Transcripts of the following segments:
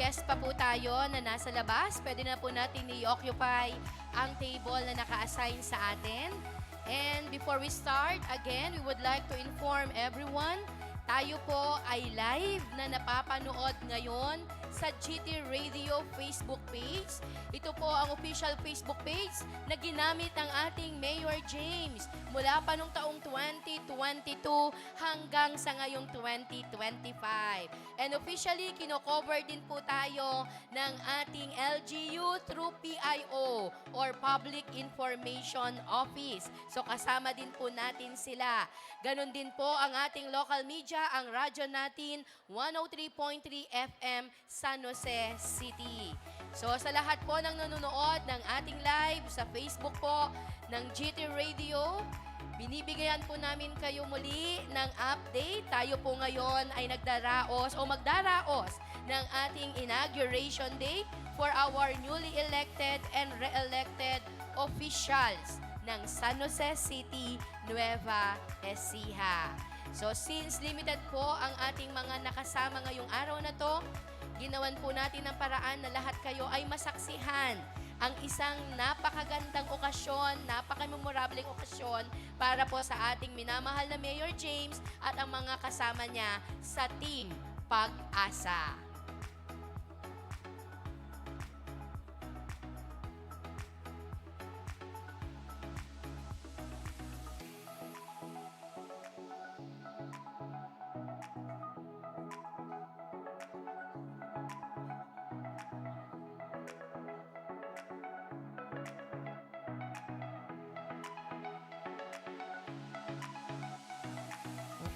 guest pa po tayo na nasa labas. Pwede na po natin i-occupy ang table na naka-assign sa atin. And before we start, again, we would like to inform everyone, tayo po ay live na napapanood ngayon sa GT Radio Facebook page. Ito po ang official Facebook page na ginamit ng ating Mayor James mula pa nung taong 2022 hanggang sa ngayong 2025. And officially, kino-cover din po tayo ng ating LGU through PIO or Public Information Office. So kasama din po natin sila. Ganon din po ang ating local media, ang radyo natin 103.3 FM San Jose City. So sa lahat po ng nanonood ng ating live sa Facebook po ng GT Radio, binibigyan po namin kayo muli ng update. Tayo po ngayon ay nagdaraos o magdaraos ng ating inauguration day for our newly elected and re-elected officials ng San Jose City, Nueva Ecija. So since limited po ang ating mga nakasama ngayong araw na to, ginawan po natin ang paraan na lahat kayo ay masaksihan ang isang napakagandang okasyon, napaka-memorableng okasyon para po sa ating minamahal na Mayor James at ang mga kasama niya sa Team Pag-asa.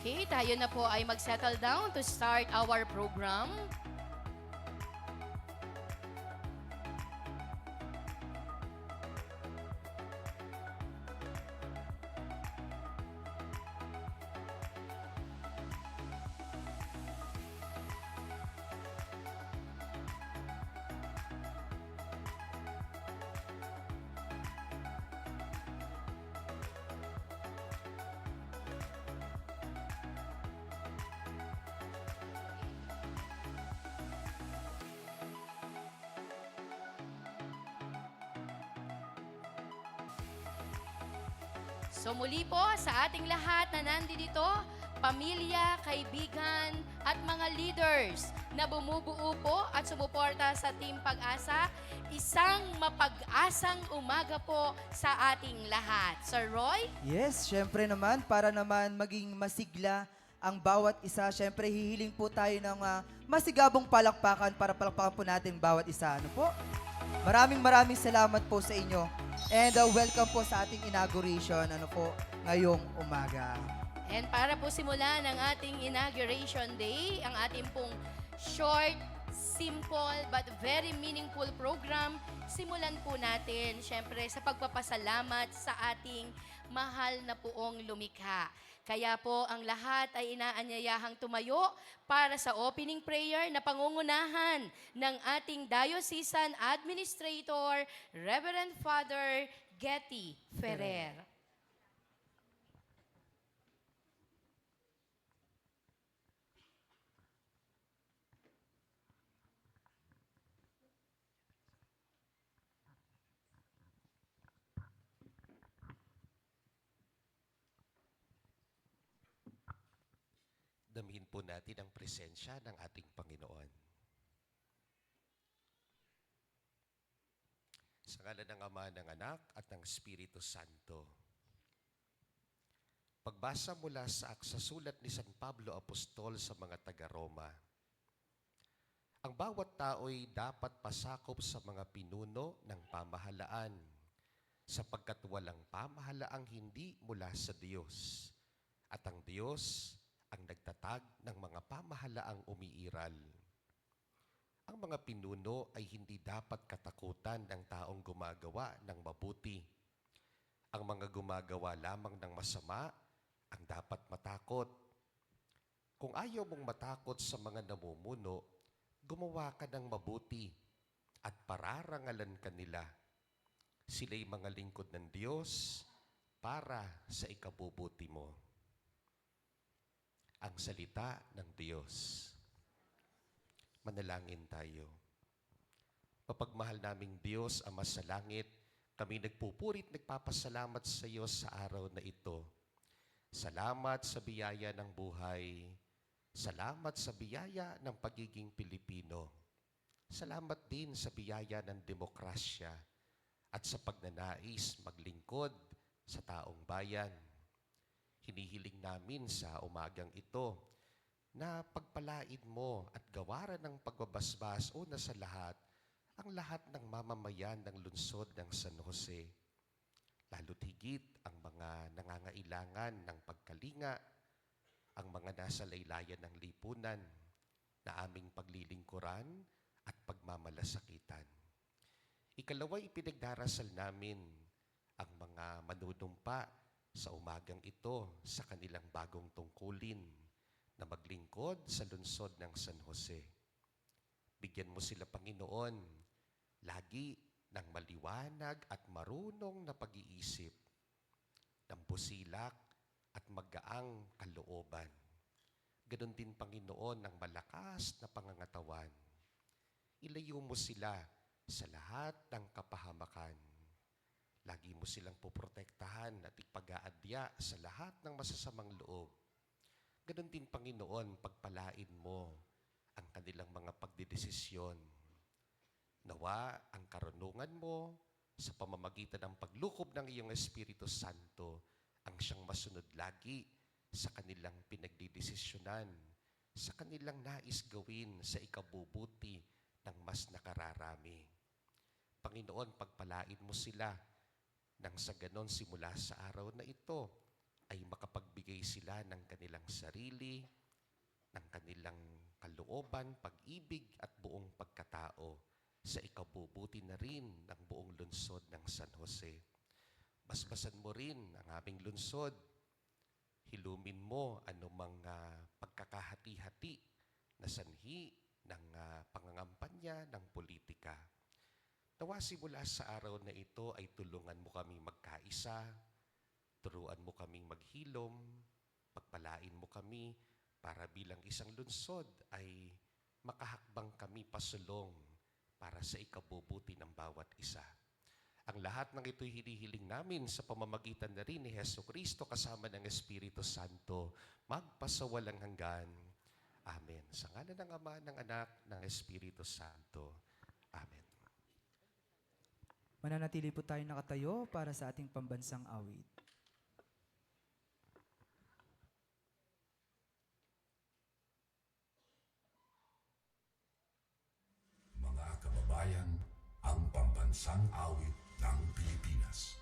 Okay, tayo na po ay mag-settle down to start our program. So muli po sa ating lahat na nandito, pamilya, kaibigan at mga leaders na bumubuo po at sumuporta sa Team Pag-asa, isang mapag-asang umaga po sa ating lahat. Sir Roy? Yes, syempre naman, para naman maging masigla ang bawat isa, syempre hihiling po tayo ng masigabong palakpakan para palakpakan po natin bawat isa. Ano po? Maraming salamat po sa inyo. And welcome po sa ating inauguration, ano po, ngayong umaga. And para po simula ng ating inauguration day, ang ating pong short, simple, but very meaningful program, simulan po natin, syempre, sa pagpapasalamat sa ating mahal na poong lumikha. Kaya po ang lahat ay inaanyayahang tumayo para sa opening prayer na pangungunahan ng ating Diocesan Administrator, Reverend Father Getty Ferrer. Damhin po natin ang presensya ng ating Panginoon. Sa ngalan ng Ama, ng Anak, at ng Espiritu Santo. Pagbasa mula sa sulat ni San Pablo Apostol sa mga taga-Roma. Ang bawat tao'y dapat pasakop sa mga pinuno ng pamahalaan, sapagkat walang pamahalaang hindi mula sa Diyos, at ang Diyos ang nagtatag ng mga pamahalaang umiiral. Ang mga pinuno ay hindi dapat katakutan ng taong gumagawa ng mabuti. Ang mga gumagawa lamang ng masama ang dapat matakot. Kung ayaw mong matakot sa mga namumuno, gumawa ka ng mabuti at pararangalan ka nila. Sila'y mga lingkod ng Diyos para sa ikabubuti mo. Ang salita ng Diyos. Manalangin tayo. Mapagmahal naming Diyos, Ama sa langit, kami nagpupurit, nagpapasalamat sa iyo sa araw na ito. Salamat sa biyaya ng buhay. Salamat sa biyaya ng pagiging Pilipino. Salamat din sa biyaya ng demokrasya at sa pagnanais maglingkod sa taong bayan. Hinihiling namin sa umagang ito na pagpalain mo at gawaran ng pagbabasbas una sa lahat ang lahat ng mamamayan ng lungsod ng San Jose. Lalo't higit ang mga nangangailangan ng pagkalinga, ang mga nasa laylayan ng lipunan na aming paglilingkuran at pagmamalasakitan. Ikalaway, ipinagdarasal namin ang mga manunumpa sa umagang ito sa kanilang bagong tungkulin na maglingkod sa lungsod ng San Jose. Bigyan mo sila, Panginoon, lagi ng maliwanag at marunong na pag-iisip, ng busilak at magaang kalooban. Ganon din, Panginoon, ng malakas na pangangatawan. Ilayo mo sila sa lahat ng kapahamakan. Lagi mo silang poprotektahan at ipag-aadya sa lahat ng masasamang loob. Ganon din, Panginoon, pagpalain mo ang kanilang mga pagdedesisyon. Nawa ang karunungan mo sa pamamagitan ng paglukob ng iyong Espiritu Santo ang siyang masunod lagi sa kanilang pinagdidesisyonan, sa kanilang nais gawin sa ikabubuti ng mas nakararami. Panginoon, pagpalain mo sila nang sa ganon simula sa araw na ito ay makapagbigay sila ng kanilang sarili, ng kanilang kalooban, pag-ibig at buong pagkatao sa ikabubuti na rin ng buong lungsod ng San Jose. Basbasan mo rin ang aming lungsod. Hilumin mo anumang pagkakahati-hati na sanhi ng pangangampanya ng politika. Nawa simula sa araw na ito ay tulungan mo kaming magkaisa, turuan mo kaming maghilom, pagpalain mo kami para bilang isang lungsod ay makahakbang kami pasulong para sa ikabubuti ng bawat isa. Ang lahat ng ito'y hinihiling namin sa pamamagitan na rin ni Jesucristo kasama ng Espiritu Santo, magpasawalang hanggan. Amen. Sa ngalan ng Ama, ng Anak, ng Espiritu Santo. Amen. Mananatili po tayo nakatayo para sa ating pambansang awit. Mga kababayan, ang pambansang awit ng Pilipinas.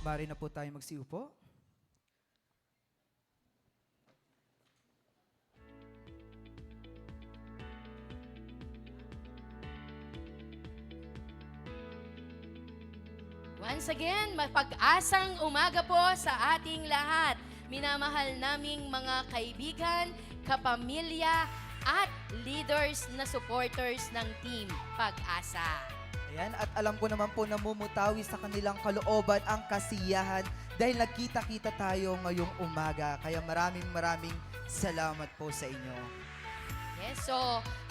Maaari na po tayo magsiupo. Once again, mapag-asang umaga po sa ating lahat. Minamahal naming mga kaibigan, kapamilya, at leaders na supporters ng Team Pag-asa. Ayan, at alam ko naman po namumutawi sa kanilang kalooban ang kasiyahan dahil nagkita-kita tayo ngayong umaga. Kaya maraming salamat po sa inyo. Yes, so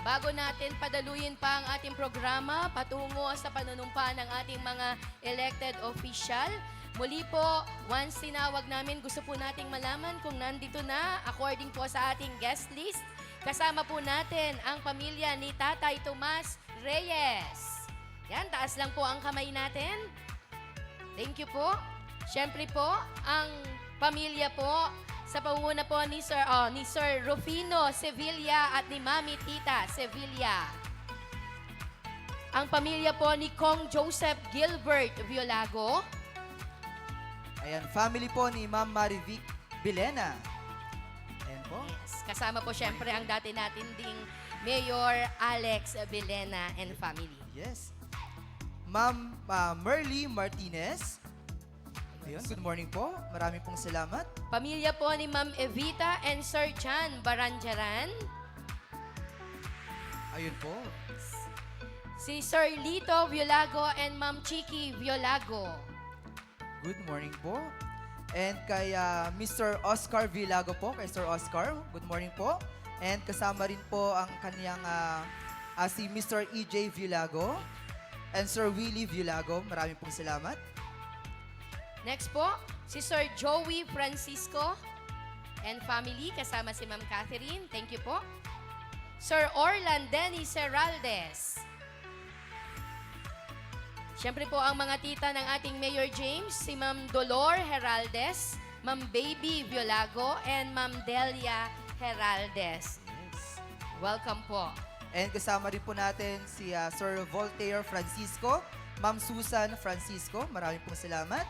bago natin padaluyin pa ang ating programa patungo sa panunumpa ng ating mga elected official, Muli po, once tinawag namin, gusto po nating malaman kung nandito na, according po sa ating guest list, kasama po natin ang pamilya ni Tatay Tomas Reyes. Yan, taas lang po ang kamay natin. Thank you po. Siyempre po, ang pamilya po, sa pangunguna po ni Sir Rufino Sevilla at ni Mami Tita Sevilla. Ang pamilya po ni Kong Joseph Gilbert Violago. Ayan, family po ni Ma'am Marivic Bilena. Ayan po. Yes, kasama po siyempre ang dati natin ding Mayor Alex Bilena and family. Yes. Ma'am Merly Martinez. Ayun, good morning po. Maraming pong salamat. Pamilya po ni Ma'am Evita and Sir Chan Baranjaran. Ayun po. Si Sir Lito Violago and Ma'am Chiki Violago. Good morning po. And kay Mr. Oscar Villago po, kay Sir Oscar, good morning po. And kasama rin po ang kaniyang si Mr. EJ Villago and Sir Willie Villago. Maraming pong salamat. Next po, si Sir Joey Francisco and family, kasama si Ma'am Catherine. Thank you po. Sir Orlan Denny Serraldes. Siyempre po ang mga tita ng ating Mayor James, si Ma'am Dolor Heraldes, Ma'am Baby Violago, and Ma'am Delia Heraldes. Welcome po. And kasama rin po natin si Sir Voltaire Francisco, Ma'am Susan Francisco. Maraming pong salamat.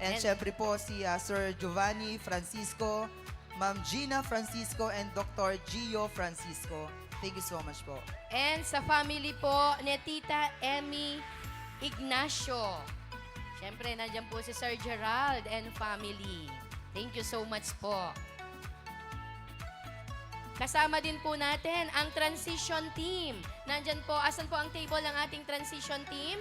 And syempre po si Sir Giovanni Francisco, Ma'am Gina Francisco, and Dr. Gio Francisco. Thank you so much po. And sa family po ni Tita Emmy Ignacio. Siyempre, nandyan po si Sir Gerald and family. Thank you so much po. Kasama din po natin ang transition team. Nandyan po, asan po ang table ng ating transition team?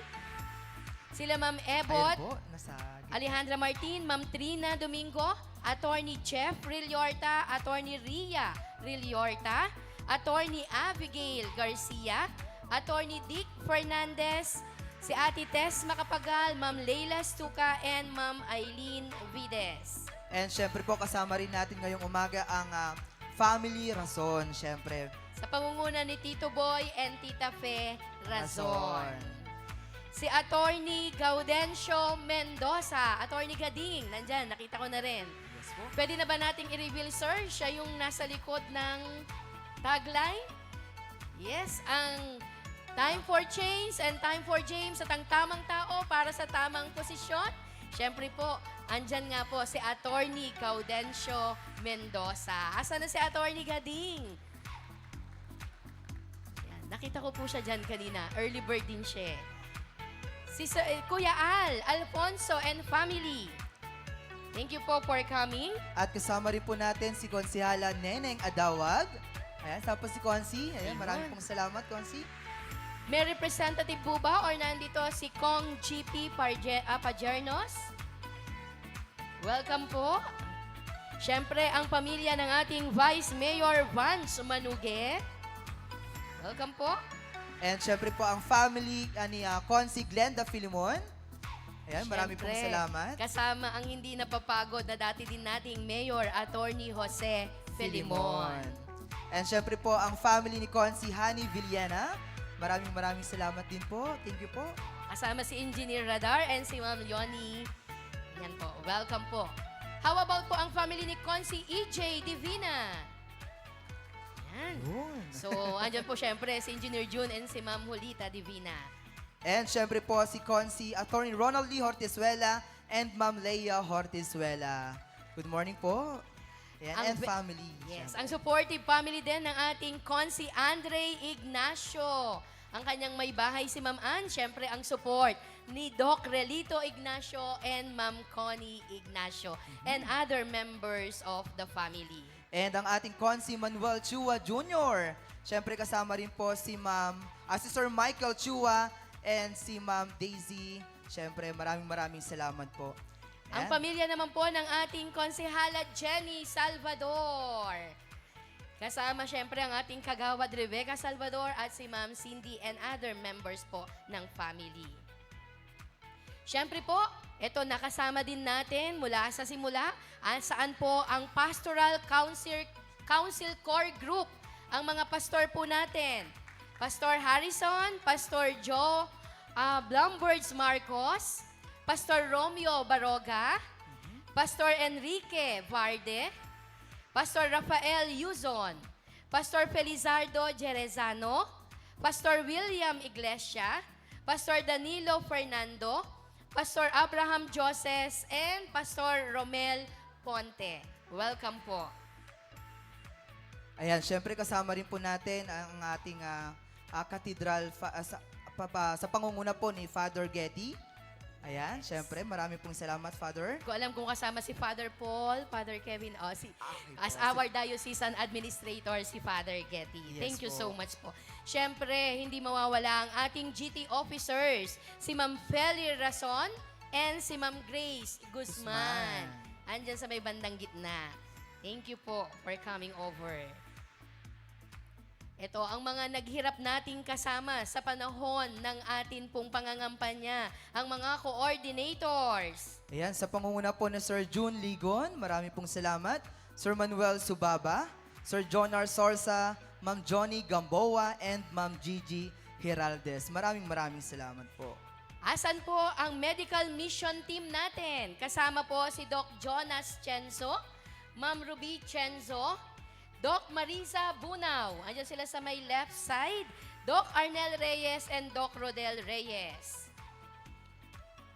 Sila Ma'am Ebot, Ayun po, nasa Alejandra Martin, Ma'am Trina Domingo, Attorney Jeff Rilliorta, Attorney Ria Rilliorta, Attorney Abigail Garcia, Attorney Dick Fernandez, si Ate Tess Macapagal, Ma'am Leila Stuca, and Ma'am Eileen Vides. And syempre po kasama rin natin ngayong umaga ang Family Rason, syempre. Sa pangunguna ni Tito Boy and Tita Fe Razon. Si Attorney Gaudencio Mendoza, Attorney Gading, nandyan, nakita ko na rin. Yes po. Pwede na ba nating i-reveal, sir? Siya yung nasa likod ng tagline? Yes, ang Time for Change and Time for James at ang tamang tao para sa tamang posisyon. Siyempre po, andyan nga po si Attorney Gaudencio Mendoza. Asa na si Attorney Gading? Yan, nakita ko po siya dyan kanina. Early bird din siya. Si Kuya Alfonso and family. Thank you po for coming. At kasama rin po natin si Konsihala Neneng Adawag. Ayan, tapos si Konsi. Ayan, maraming pong salamat, Konsi. May representative po ba or nandito si Kong GP Pajernos? Welcome po. Siyempre, ang pamilya ng ating Vice Mayor Vance Manugue. Welcome po. And syempre po ang family ni Konsi Glenda Filimon. Ayan, maraming pong Siyempre, salamat. Kasama ang hindi napapagod na dati din nating Mayor, Attorney Jose Filimon. And syempre po ang family ni Konsi Hani Villena. Maraming salamat din po. Thank you po. Kasama si Engineer Radar and si Ma'am Leonie. Yan po. Welcome po. How about po ang family ni Consi EJ Divina? Yan. Yun. So, andyan po syempre si Engineer June and si Ma'am Julita Divina. And syempre po si Konsi Attorney Ronald Lee Hortizuela and Ma'am Leia Hortizuela. Good morning po. Ayan, Ang and family. Yes, syempre. ang supportive family din ng ating Consi Andre Ignacio. Ang kanyang may bahay si Ma'am Ann, syempre ang support ni Doc Relito Ignacio and Ma'am Connie Ignacio and other members of the family. And ang ating Konsi Manuel Chua Jr. Syempre kasama rin po si si Sir Michael Chua and si Ma'am Daisy. Syempre maraming salamat po. Ang Ayan. pamilya naman po ng ating konsehala Jenny Salvador. Kasama syempre ang ating kagawad Rebecca Salvador at si Ma'am Cindy and other members po ng family. Syempre po, Ito, nakasama din natin mula sa simula, saan po ang Pastoral Council Core Group, ang mga pastor po natin. Pastor Harrison, Pastor Joe Blumbergs Marcos, Pastor Romeo Baroga, Pastor Enrique Varde, Pastor Rafael Yuzon, Pastor Felizardo Jerezano, Pastor William Iglesia, Pastor Danilo Fernando, Pastor Abraham Joses, and Pastor Romel Ponte. Welcome po. Ayan, syempre kasama rin po natin ang ating katedral sa pangunguna po ni Father Getty. Ayan, syempre marami pong salamat, Father. Ko alam kung kasama si Father Paul, Father Kevin, as our diocesan administrator, si Father Getty. Yes Thank you po. so much po. Siyempre, hindi mawawala ang ating GT officers, si Ma'am Feli Rason and si Ma'am Grace Guzman. Andyan sa may bandang gitna. Thank you po for coming over. Ito ang mga naghirap nating kasama sa panahon ng atin pong pangangampanya, ang mga coordinators. Ayan, sa pangunguna po ni Sir June Ligon, marami pong salamat. Sir Manuel Subaba, Sir Jonar Sorsa, Ma'am Johnny Gamboa, and Ma'am Gigi Heraldes. Maraming salamat po. Asan po ang medical mission team natin? Kasama po si Doc Jonas Chenzo, Ma'am Ruby Chenzo, Doc Marisa Bunaw. Andiyan sila sa may left side. Doc Arnel Reyes and Doc Rodel Reyes.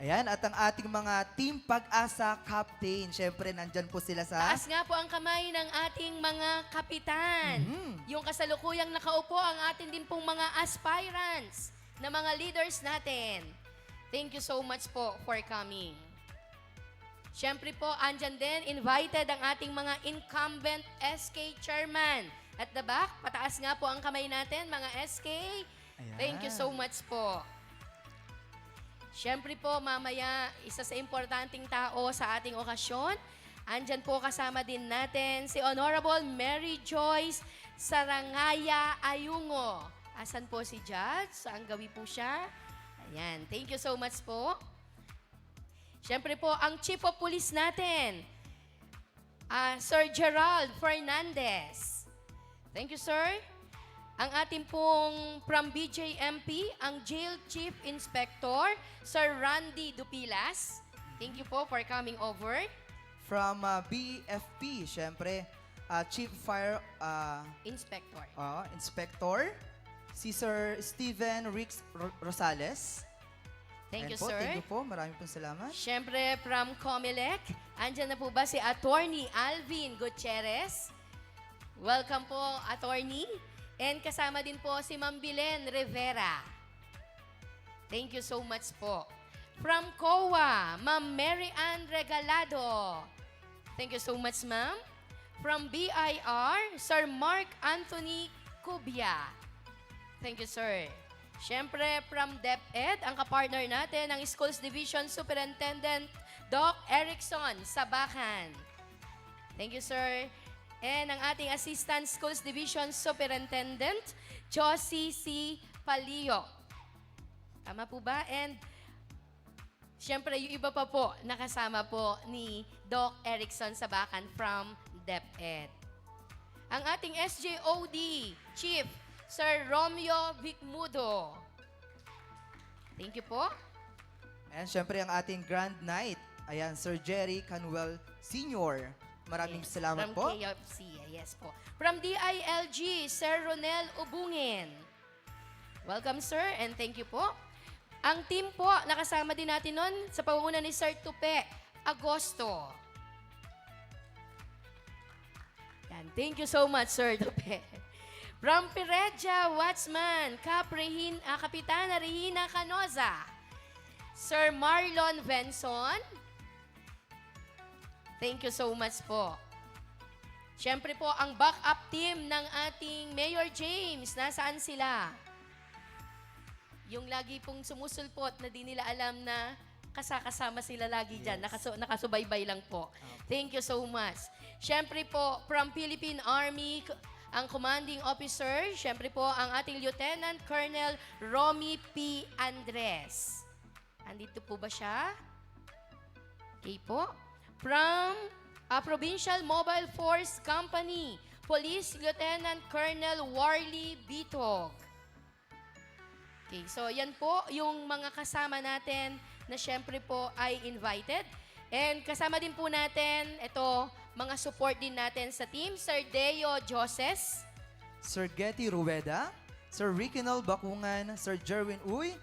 Ayan, at ang ating mga Team Pag-asa Captain, syempre nandyan po sila sa... Taas nga po ang kamay ng ating mga kapitan. Yung kasalukuyang nakaupo ang ating din pong mga aspirants na mga leaders natin. Thank you so much po for coming. Siyempre po, andyan din, invited ang ating mga incumbent SK chairman. At the back, pataas nga po ang kamay natin, mga SK. Ayan. Thank you so much po. Siyempre po, mamaya, isa sa importanteng tao sa ating okasyon, andyan po kasama din natin si Honorable Mary Joyce Sarangaya Ayungo. Asan po si Judge? Saan gawi po siya? Ayan, thank you so much po. Siyempre po, ang Chief of Police natin, Sir Gerald Fernandez. Thank you, sir. Ang ating pong from BJMP, ang Jail Chief Inspector, Sir Randy Dupilas. Thank you po for coming over. From BFP, syempre, Chief Fire Inspector. Inspector, si Sir Steven Rix Rosales. Thank you, Ayan po, sir. Thank you po. Maraming pong salamat. Siyempre, from Comelec, andyan na po ba si Attorney Alvin Gutierrez? Welcome po, Attorney. And kasama din po si Ma'am Bilen Rivera. Thank you so much po. From COA, Ma'am Mary Ann Regalado. Thank you so much, ma'am. From BIR, Sir Mark Anthony Cubia. Thank you, sir. Siyempre, from DepEd, ang kapartner natin, ang Schools Division Superintendent, Doc Erickson Sabakan. Thank you, sir. And ang ating Assistant Schools Division Superintendent, Josie C. Palio. Tama po ba? And siyempre, yung iba pa po, nakasama po ni Doc Erickson Sabakan from DepEd. Ang ating SJOD Chief, Sir Romeo Vicmudo. Thank you po. And syempre, ang ating Grand Knight, ayan, Sir Jerry Canuel Sr. Maraming Yes, salamat from po. KFC, yes po. From DILG, Sir Ronel Ubungin. Welcome, sir, and thank you po. Ang team po, nakasama din natin nun sa pangunguna ni Sir Tupe Agosto. Yan, thank you so much, Sir Tupe. From Pireja, Watchman, Kapitana Regina Canoza. Sir Marlon Venson. Thank you so much po. Siyempre po, ang backup team ng ating Mayor James, nasaan sila? Yung lagi pong sumusulpot na di nila alam na kasama sila lagi dyan. Nakasubaybay lang po. Thank you so much. Siyempre po, from Philippine Army, ang commanding officer, siyempre po, ang ating Lieutenant Colonel Romy P. Andres. Andito po ba siya? Okay po. From Provincial Mobile Force Company, Police Lieutenant Colonel Warley Bitog. Okay, so yan po yung mga kasama natin na syempre po ay invited. And kasama din po natin, ito, mga support din natin sa team, Sir Deo Joses, Sir Getty Rueda, Sir Rikinol Bakungan, Sir Jerwin Uy,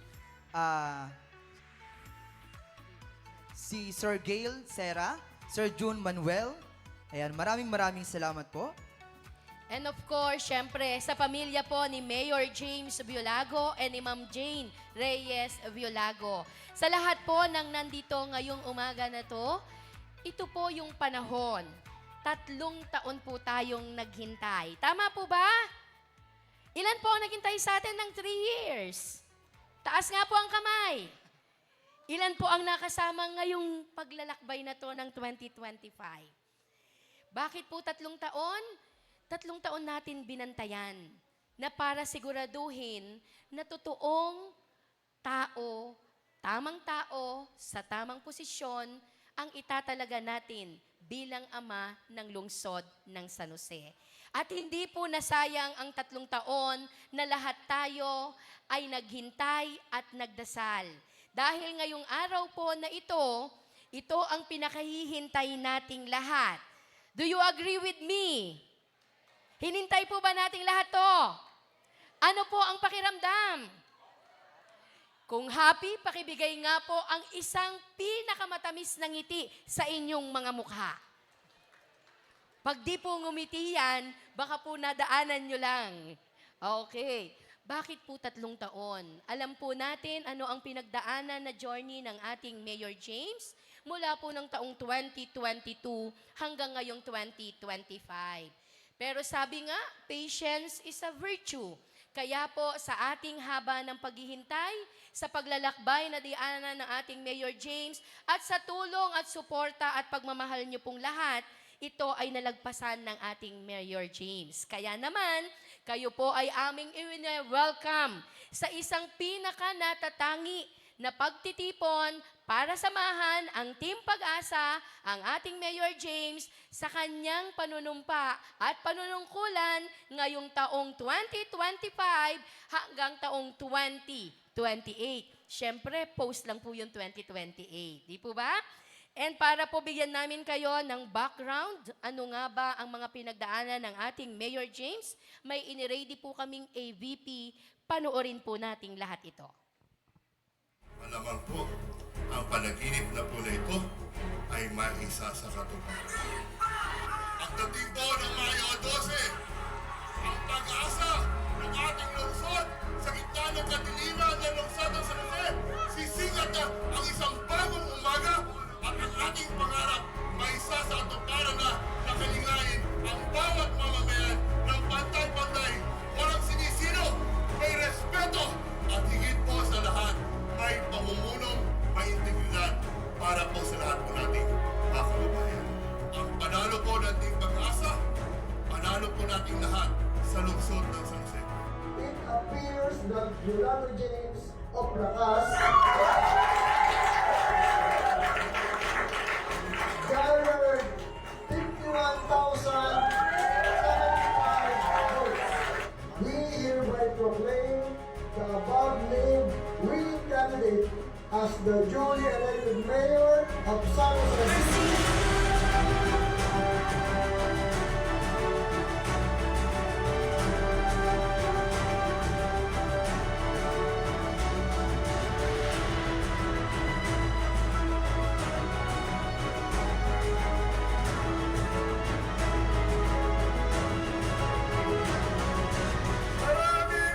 si Sir Gail Sera, Sir June Manuel. Ayan, maraming salamat po. and of course, syempre, sa pamilya po ni Mayor James Violago and ni Ma'am Jane Reyes Violago. Sa lahat po ng nandito ngayong umaga na to, ito po yung panahon. 3 taon po tayong naghintay. Tama po ba? Ilan po ang naghintay sa atin ng 3 years? Taas nga po ang kamay. Ilan po ang nakasama ngayong paglalakbay na to ng 2025? Bakit po 3 taon? 3 taon natin binantayan na para siguraduhin na totoong tao, tamang tao, sa tamang posisyon ang itatalaga natin bilang ama ng lungsod ng San Jose. At hindi po nasayang ang 3 taon na lahat tayo ay naghintay at nagdasal. Dahil ngayong araw po na ito ang pinakahihintay nating lahat. Do you agree with me? Hinintay po ba nating lahat to? Ano po ang pakiramdam? Kung happy, pakibigay nga po ang isang pinakamatamis na ngiti sa inyong mga mukha. Pag di po ngumiti yan, baka po nadaanan nyo lang. Okay. Bakit po 3 taon? Alam po natin ano ang pinagdaanan na journey ng ating Mayor James mula po ng taong 2022 hanggang ngayong 2025. Pero sabi nga, patience is a virtue. Kaya po sa ating haba ng paghihintay, sa paglalakbay na dianan ng ating Mayor James, at sa tulong at suporta at pagmamahal niyo pong lahat, ito ay nalagpasan ng ating Mayor James. Kaya naman, kayo po ay aming welcome sa isang pinaka-natatangi na pagtitipon para samahan ang Team Pag-asa, ang ating Mayor James, sa kanyang panunumpa at panunungkulan ngayong taong 2025 hanggang taong 2028. Siyempre, post lang po yung 2028. Di po ba? And para po bigyan namin kayo ng background, ano nga ba ang mga pinagdaanan ng ating Mayor James, may iniready po kaming AVP, panoorin po nating lahat ito. Malamang po, ang panaginip na po na ito ay maisa sa katuparan. Ang dating po ng Mayo 12, ang pag-asa ng ating lungsod sa gitna ng kadiliman ng lungsod ng San Jose, sisingat na ang isang bagong umaga at ang ating pangarap maisa sa katuparan na nakalingayin ang bawat mamamayan ng pantay-pantay, walang sinisino, may respeto at higit po sa lahat, may pamumuno, may integridad para po sa lahat po nating mga kababayan. Ang panalo po nating Pag-asa, panalo po nating lahat sa lungsod ng San Jose. It appears that Yolando James of Lakas gathered 51,075 votes. We hereby proclaim the above-named winning candidate as the duly elected mayor of San Jose City.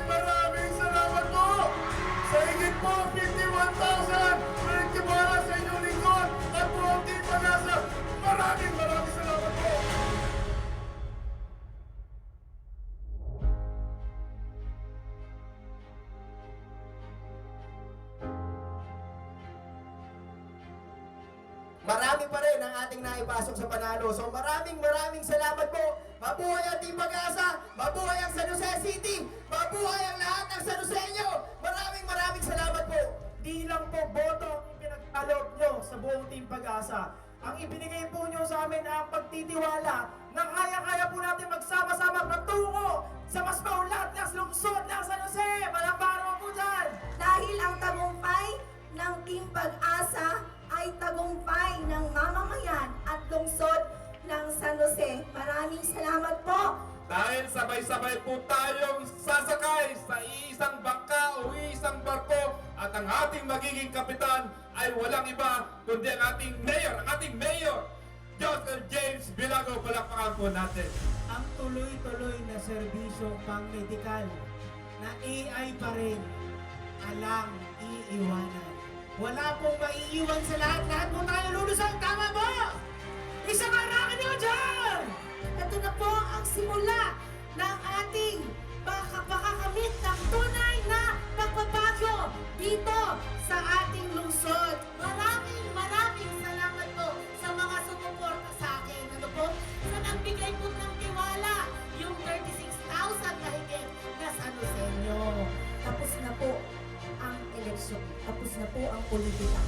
Maraming salamat po sa higit po 51,000 na nagtiwala sa inyong lingkod at po ang Team Pag-asa. Maraming salamat po. Marami pa rin ang ating naipasok sa panalo. So maraming salamat po. Mabuhay ang Team Pag-asa, mabuhay ang San Jose City, mabuhay ang lahat ng San Joseño. Maraming salamat po. Di lang po boto ang ipinagkaloob nyo sa buong Team Pag-asa. Ang ibinigay po nyo sa amin ang pagtitiwala na kaya-kaya po natin magsama-sama patungo sa mas maunlad na lungsod ng San Jose. Palakpakan naman po dyan! Dahil ang tagumpay ng Team Pag-asa ay tagumpay ng mamamayan at lungsod ng San Jose. Maraming salamat po. Dahil sabay-sabay po tayong sasakay sa iisang bangka o iisang barko at ang ating magiging kapitan ay walang iba kundi ang ating mayor, Joseph James Bilago. Palakpakan po natin. Ang tuloy-tuloy na serbisyo pang-medikal na AI pa rin alang iiwanan. Wala pong maiiwan sa lahat. Lahat po tayo lulusang. Tama ba? Isang arakan nyo dyan! Ito na po ang simula ng ating makakamit ng tunay na pagbabago dito sa ating lungsod. Maraming salamat po sa mga sumuporta sa akin. Ano po? Sa nagbigay po ng tiwala, yung 36,000 na higit na San Joseño. Tapos na po ang eleksyon. Tapos na po ang politika.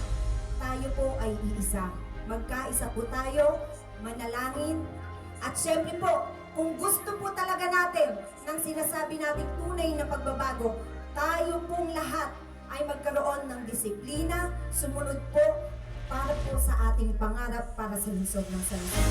Tayo po ay iisa. Magkaisa po tayo, manalangin, at syempre po, kung gusto po talaga natin ng sinasabi nating tunay na pagbabago, tayo pong lahat ay magkaroon ng disiplina, sumunod po para po sa ating pangarap para sa lungsod ng San Jose.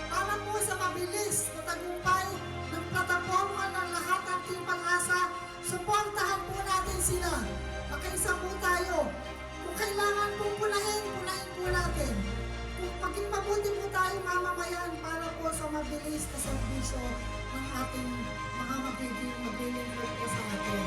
Para po sa mabilis na tagumpay ng plataforma ng lahat ng Team Pag-asa, suportahan po natin sila. Magkaisa po tayo. Kung kailangan po punahin po natin. Kung maging mabuti po tayo mamamayan para po sa mabilis na serbisyo ng ating mga maglilingkod po sa atin.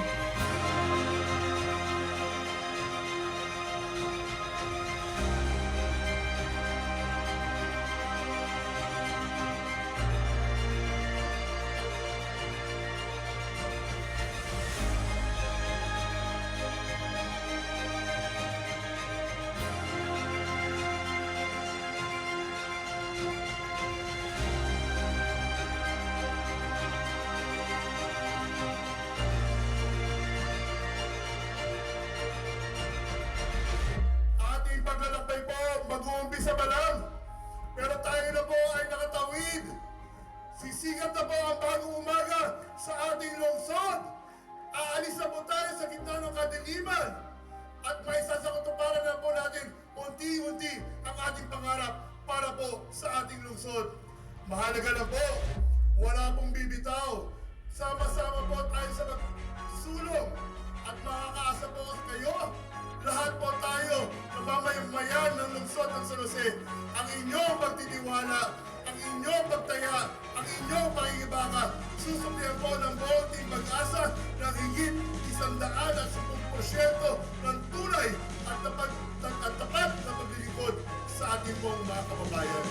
Ating paglalakbay po, mag-uumpisa pa lang. Pero tayo na po ay nakatawid. Sisigat na po ang bagong umaga sa ating lungsod. Aalis na po tayo sa gitna ng kadiliman. At may sasakutuparan na po natin unti-unti ang ating pangarap para po sa ating lungsod. Mahalaga na po, wala pong bibitaw. Sama-sama po tayo sa sulong at makakaasa po kayo. Lahat po tayo na mamayan ng lungsod ng San Jose. Ang inyong pagtitiwala, ang inyong pagtaya, ang inyong pakikibaka, susuplihan po ng buong Team Pag-asa ng higit 110% ng tunay at tapat na paglilingkod sa ating pong mga kababayan.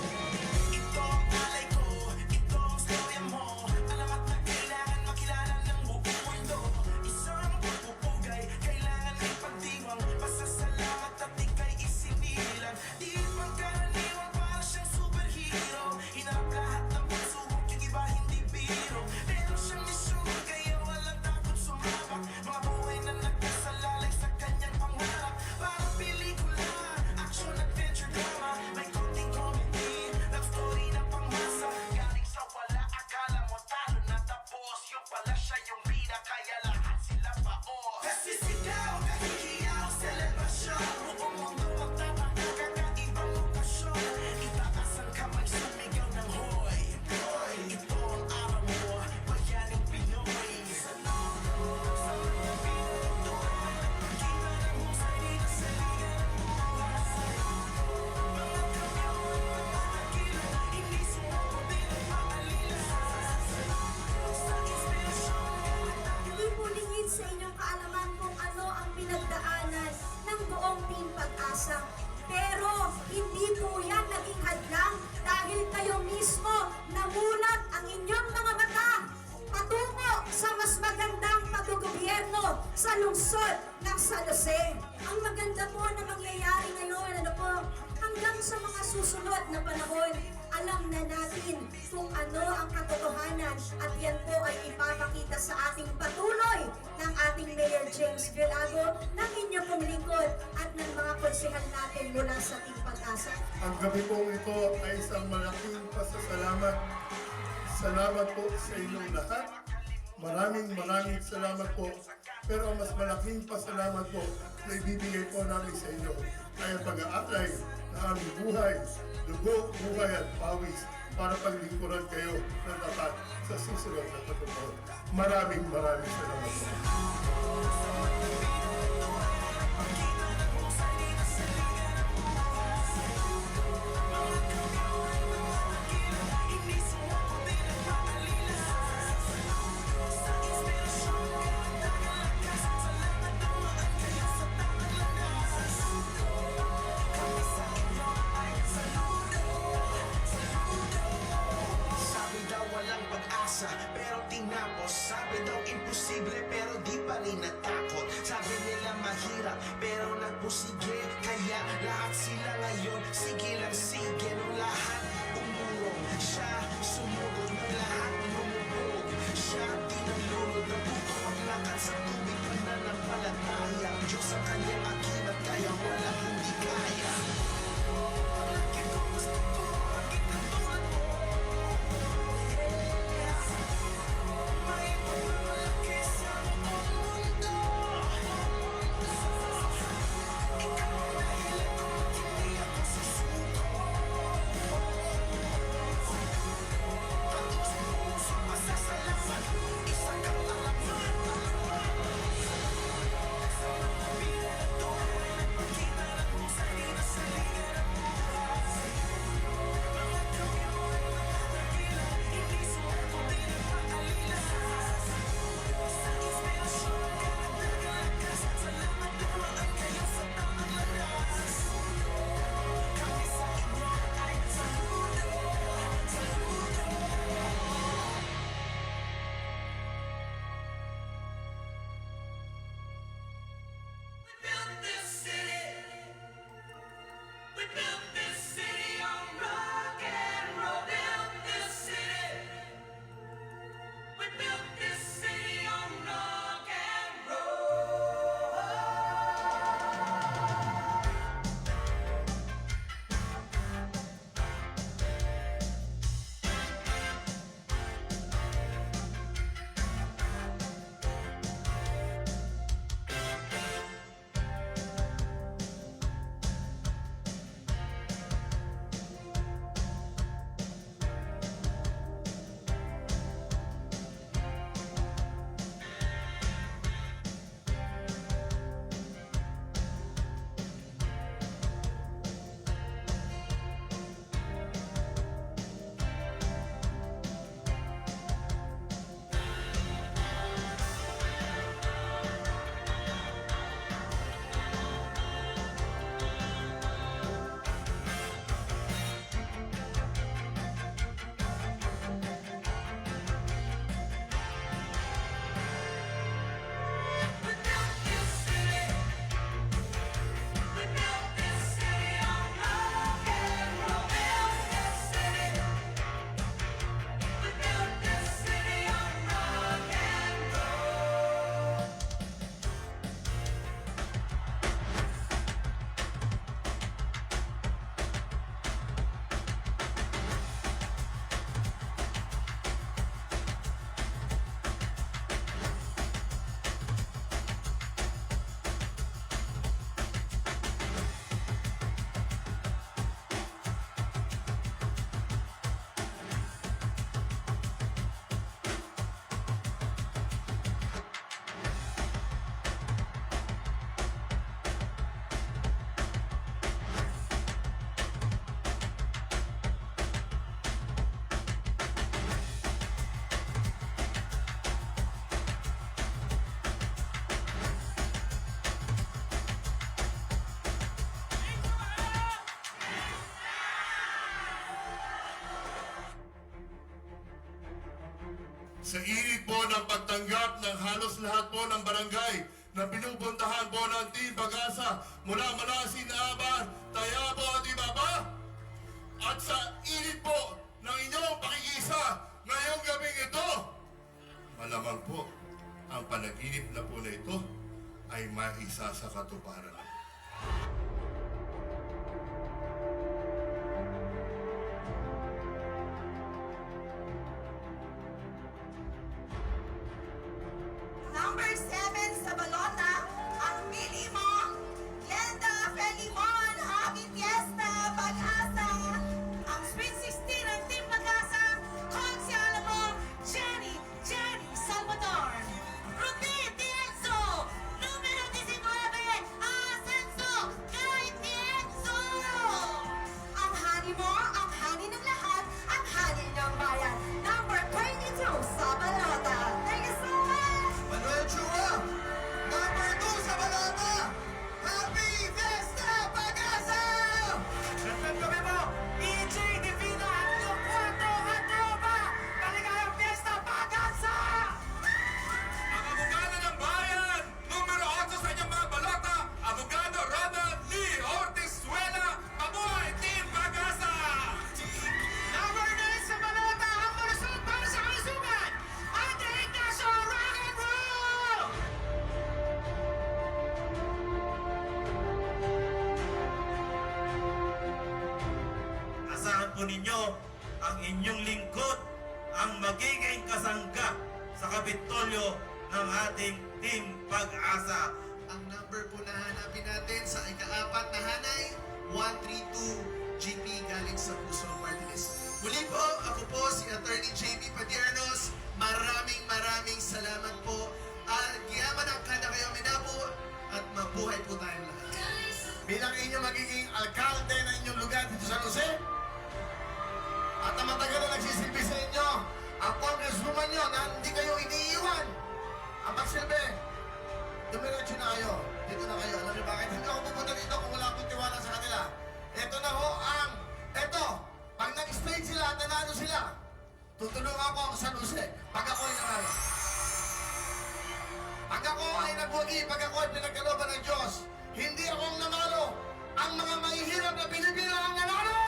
Ito ang palay ko, ito ang storya mo. Alamat na kailangan makilala ng buong mundo. Isang pagpupugay, kailangan may pagdiwang. Pasasalamat at ika'y isinilang. Di pagkaraniwan para siyang superhero. Hinarap lahat ng pagsubok, yung iba hindi biro. Meron siyang misyon, kaya walang takot sumabak. Mga buhay na nagkasalalay sa kanyang pangarap. Parang pelikula, action, adventure, drama. May konting comedy, love story na pangmasa. susunod na panahon, alam na natin kung ano ang katotohanan at yan po ay ipapakita sa ating patuloy ng ating Mayor James Villado, ng inyong pong lingkod at ng mga konsehal natin mula sa Team Pag-asa. Ang gabi pong ito ay isang malaking pasasalamat. Salamat po sa inyong lahat. Maraming salamat po. Pero ang mas malaking pasalamat po na ibibigay po namin sa inyo ay ang pag-aaklay ng aming buhay, dugo, buhay at pawis para paglingkuran kayo ng tapat sa susunod na patutunan. Maraming salamat po. Sabi daw walang pag-asa, pero tinapos. Sabi daw imposible, pero di pa rin natakot. Sabi nila mahirap, pero nagpusige. Kaya lahat sila ngayon, sige lang sige. Nung lahat umurong, siya sumugod. Nung lahat lumubog, siya tinalunod. Nabuko ang lakad sa tubig, pananampalataya. Ang Diyos ang kanyang akibat, kaya wala hindi kaya. Sa init po ng pagtanggap ng halos lahat po ng barangay na pinupuntahan po ng Team Pag-asa mula Malasin, Aban, Tayabo at Ibaba, at sa init po ng inyong pakikiisa ngayong gabing ito. Malamang po, ang panaginip na po na ito ay maisa sa katuparan. Number 7 sa balota, ang pili mo, Glenda Felimon, Happy Fiesta, Pag-asa. Ang Sweet 16 ng Team Pag-asa, Consialamo, Jenny Salvador. Ruby Tienzo, numero 19, Ascenso, Kay Tienzo. Ang hani mo, ang hani ng lahat, ang hani ng bayan. Number 22 sa balota. Thank you so much! Manuel Chua, number 2 sa balota. Happy Fiesta, Pag-asa! Gandang gabi mo, EJ Divina at yung kwarto at tropa. Maligayang Fiesta, Pag-asa! Ang abogado ng bayan, numero 8 sa inyong mga balota, Abogado Ronald Lee Ortizuela, mabuhay Team Pag-asa! Number 9 sa balota, ang malusog para sa kalusugan, Andre Ignacio, rock and roll! Asahan po ninyo ang inyong lingkod ang magiging kasangga sa Kapitolyo ng ating Team Pag-asa. Ang number po na hanapin natin sa ika-4 na hanay, 132 GP galing sa Puso Party List. Muli po, ako po si Attorney JP Padiernos. Maraming salamat po. Giyaman ang kada kayo minapo at mabuhay po tayong lahat. Bilang inyong magiging alkalde ng inyong lugar dito sa San Jose, at ang matagal na nagsisilbi sa inyo, ang congresswoman nyo na hindi kayo iniiwan, ang magsilbi, dumiretso na kayo. Dito na kayo. Alam niyo bakit? Hindi ako pupunta dito kung wala akong tiwala sa kanila. Ito na ho ang... Ito! Pag nag-stage sila at nanalo sila, tutulungan ko ang San Jose pag ako ay nanalo. Pag ako ay nagwagi, pag ako ay pinagkalooban ng Diyos, hindi ako ang nanalo. Ang mga mahihirap na Pilipino ang nanalo!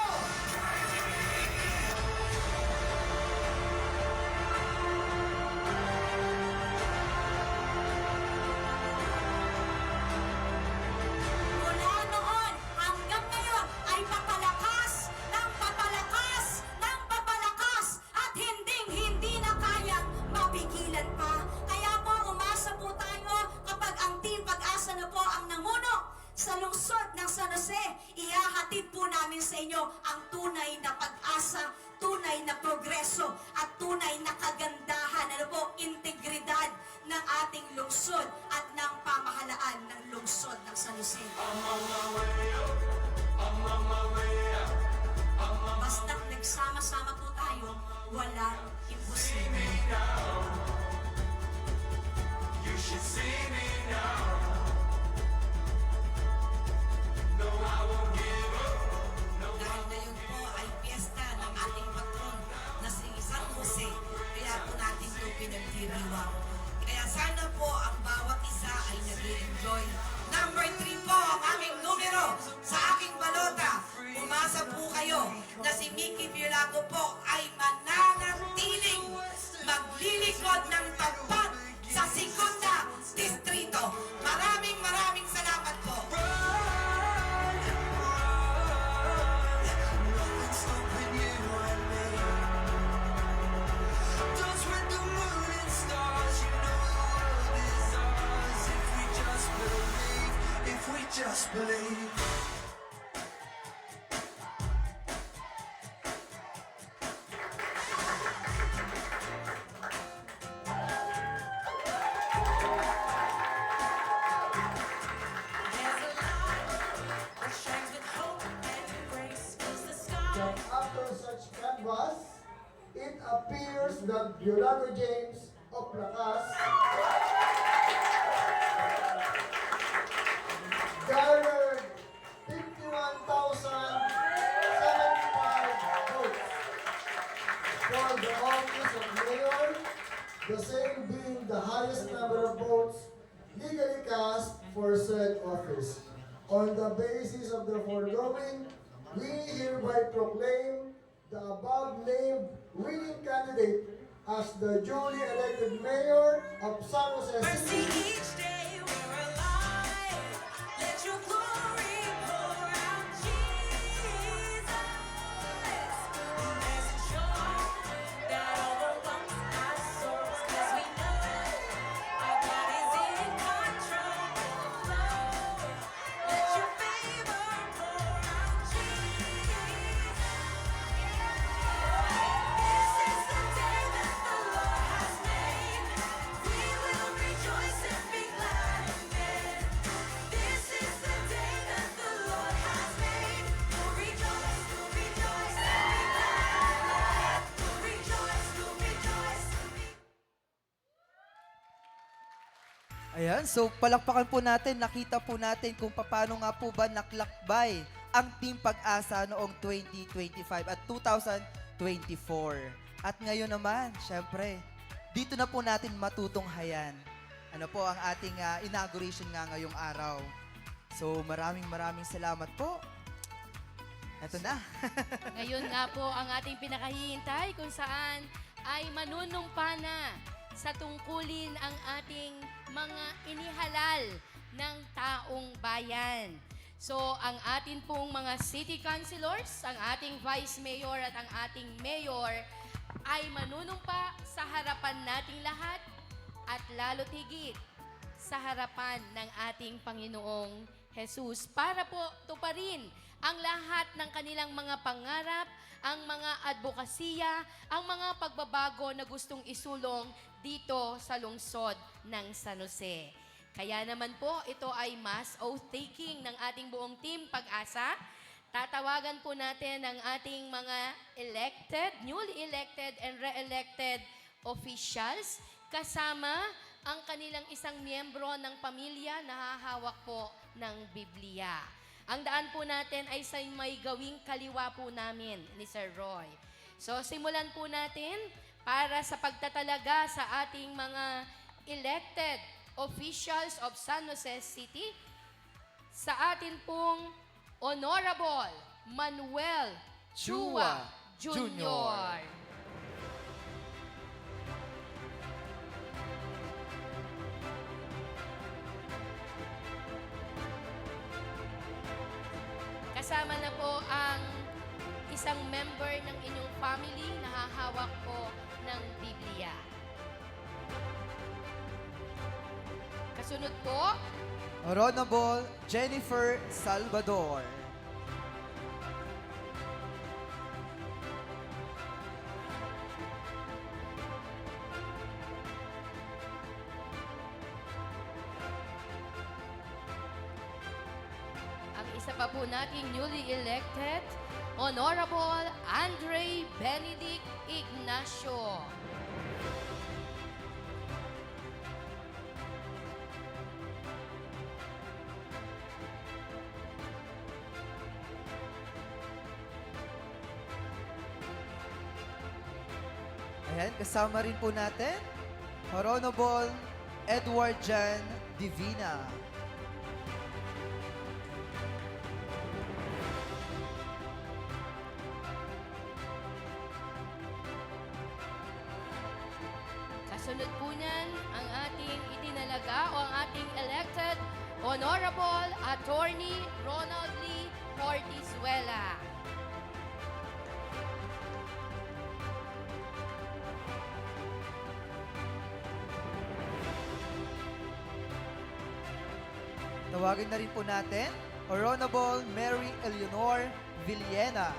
Mula noon hanggang ngayon ay papalakas ng papalakas ng papalakas at hindi na kayang mapigilan pa. Kaya po umasa po tayo kapag ang Team Pag-asa na po ang nanguno sa lungsod ng San Jose. Ihahatid po namin sa inyo ang tunay na pag-asa, tunay na progreso at tunay na kagandahan, integridad ng ating lungsod at ng pamahalaan ng lungsod ng San Jose. Basta't nagsama-sama po tayo, walang imposible. Dahil ngayon po ay piyesta ng ating patron na si San Jose, kaya po natin ito pinagdiriwang. Kaya sana po ang bawat isa ay nag-enjoy. Number 3 po ang aming numero sa aking balota. Umasa po kayo na si Mickey Biolago po ay mananatiling maglilikod ng tapat sa Segunda Distrito. Maraming salamat po. Just believe. That after such canvas, it appears that Biolago James of Lakas garnered 51,075 votes for the office of mayor, the same being the highest number of votes legally cast for said office. On the basis of the foregoing, we hereby proclaim the above named winning candidate as the duly elected mayor of San Jose Mercy City. each day we're alive. Let your glory pour out, Jesus. There's a joy that overwhelms our souls, 'cause we know our God is in control. Let your favor pour out, Jesus. This is the day that the Lord has made. We will rejoice and be glad in it. This is the day that the Lord has made. We'll rejoice and be glad in it. We'll rejoice and be Ayan, so palakpakan po natin, nakita po natin kung paano nga po ba naklakbay ang Team Pag-asa noong 2025 at 2024. At ngayon naman, syempre, dito na po natin matutunghayan. Ano po ang ating inauguration nga ngayong araw. So maraming salamat po. Eto na. Ngayon nga po ang ating pinakahihintay kung saan ay manunumpa na sa tungkulin ang ating mga inihalal ng taong bayan. So, ang atin pong mga city councilors, ang ating vice mayor at ang ating mayor ay manunumpa sa harapan nating lahat at lalo tigit sa harapan ng ating Panginoong Jesus para po tuparin ang lahat ng kanilang mga pangarap, ang mga advokasya, ang mga pagbabago na gustong isulong dito sa lungsod ng San Jose. Kaya naman po, ito ay mass oath-taking ng ating buong Team Pag-asa. Tatawagan po natin ang ating mga elected, newly elected and re-elected officials kasama ang kanilang isang miyembro ng pamilya na hahawak po ng Biblia. Ang daan po natin ay sa may gawing kaliwa po namin ni Sir Roy. So simulan po natin para sa pagtatalaga sa ating mga elected officials of San Jose City sa atin pong Honorable Manuel Chua Jr. Kasama na po ang isang member ng inyong family na hahawak po ng Biblia. Kasunod po, Honorable Jennifer Salvador. ang isa pa po nating newly elected, Honorable Andre Benedict Ignacio. Ayan, kasama rin po natin, Honorable Edward Jan Divina. Kasunod po niyan ang ating itinalaga o ang ating elected Honorable Attorney Ronald Lee Fortizuela. Tawagin na rin po natin, Honorable Mary Eleanor Villena.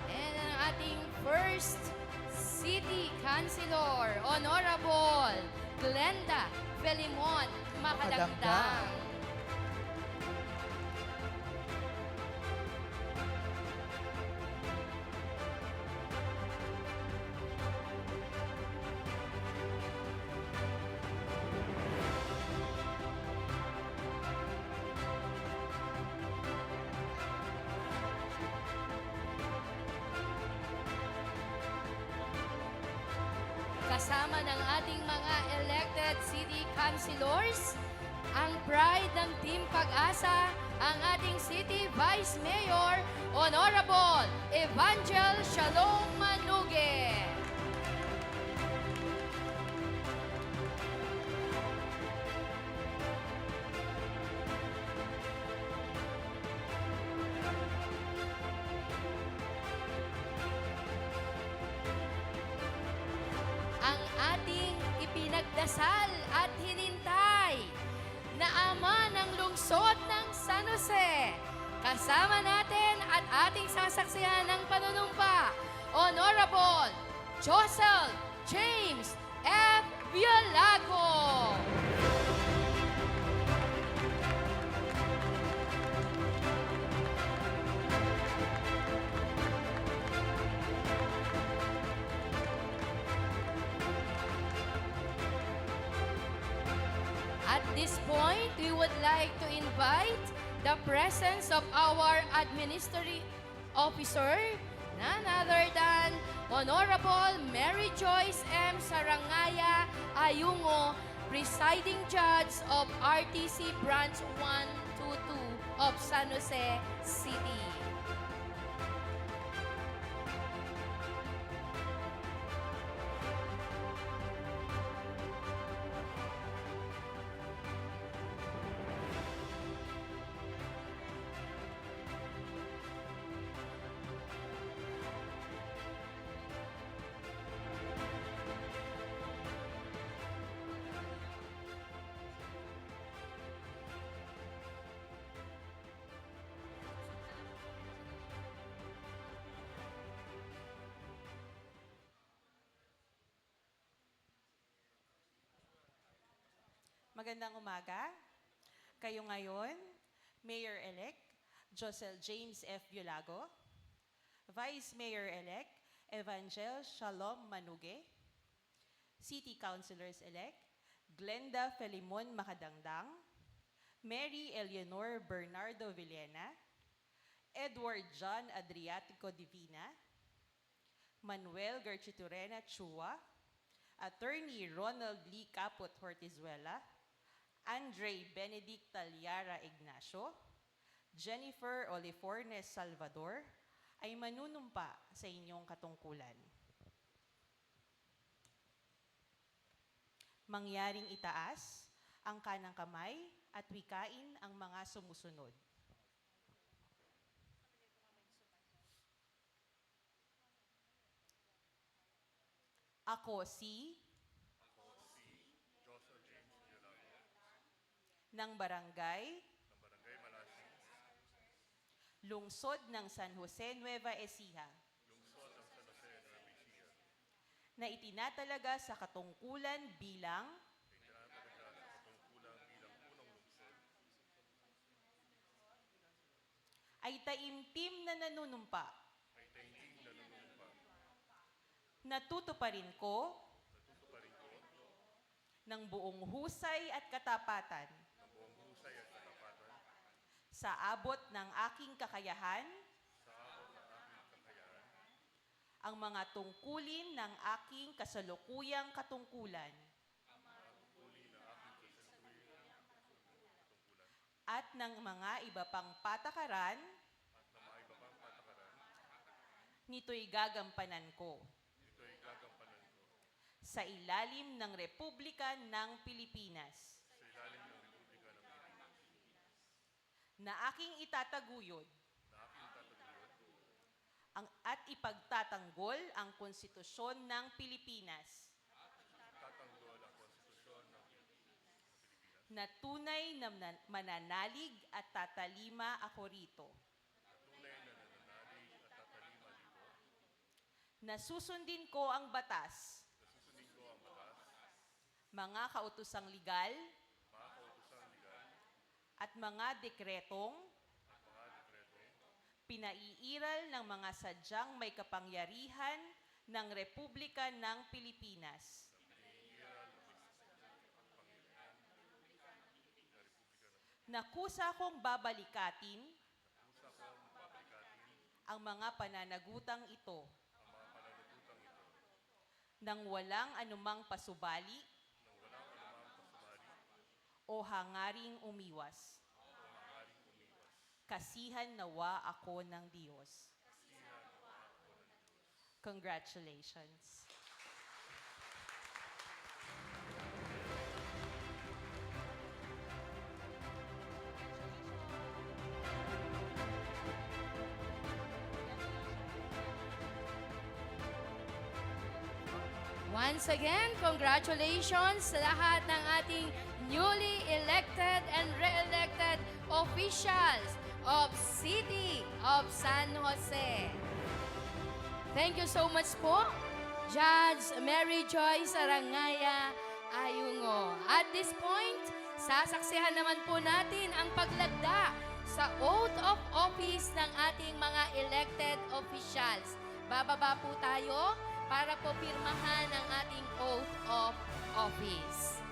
And ang ating first City Councilor, Honorable Glenda Felimon Makadangdang. kasama ng ating mga elected city councilors, ang pride ng Team Pag-asa, ang ating City Vice Mayor, Honorable Evangel Shalom Manuge. Ang ating ipinagdasal at hinintay na ama ng lungsod ng San Jose. Kasama natin at ating sasaksihan ng panunumpa, Honorable Josel James F. Violago. At this point, we would like to invite the presence of our administrative officer, none other than Honorable Mary Joyce M. Sarangaya Ayungo, Presiding Judge of RTC Branch 122 of San Jose City. Magandang umaga. Kayo ngayon, Mayor-elect Josel James F. Violago, Vice Mayor-elect Evangel Shalom Manuge, City Councilors-elect Glenda Felimon Makadangdang, Mary Eleanor Bernardo Villena, Edward John Adriatico Divina, Manuel Gerchiturena Chua, Attorney Ronald Lee Caput Hortizuela, Andre Benedict Talyara Ignacio, Jennifer Olifornes Salvador, ay manunumpa sa inyong katungkulan. Mangyaring itaas ang kanang kamay at wikain ang mga sumusunod. Ako si Josel James Violago ng Barangay Malasing, Lungsod ng San Jose Nueva Ecija Lungsod ng San Jose, Nueva Ecija, na itinatalaga sa katungkulan bilang unang lungsod, ay taimtim na nanunumpa. Natutuparin ko ng buong husay at katapatan sa abot ng aking kakayahan ang mga tungkulin ng aking kasalukuyang katungkulan at ng mga iba pang patakaran nito'y gagampanan ko sa ilalim ng Republika ng Pilipinas na aking itataguyod at ipagtatanggol ang konstitusyon ng Pilipinas na tunay na mananalig at tatalima ako rito. Na susundin ko ang batas, mga kautosang legal, at mga dekretong pinaiiral ng mga sadyang may kapangyarihan ng Republika ng Pilipinas. Nakusa kong babalikatin ang mga pananagutang ito nang walang anumang pasubali o hangaring umiwas. Kasihan nawa ako ng Diyos. Congratulations. Once again, congratulations sa lahat ng ating newly elected and re-elected officials of City of San Jose. Thank you so much po, Judge Mary Joyce Arangaya Ayungo. At this point, sasaksihan naman po natin ang paglagda sa oath of office ng ating mga elected officials. Bababa po tayo para po pirmahan ang ating oath of office.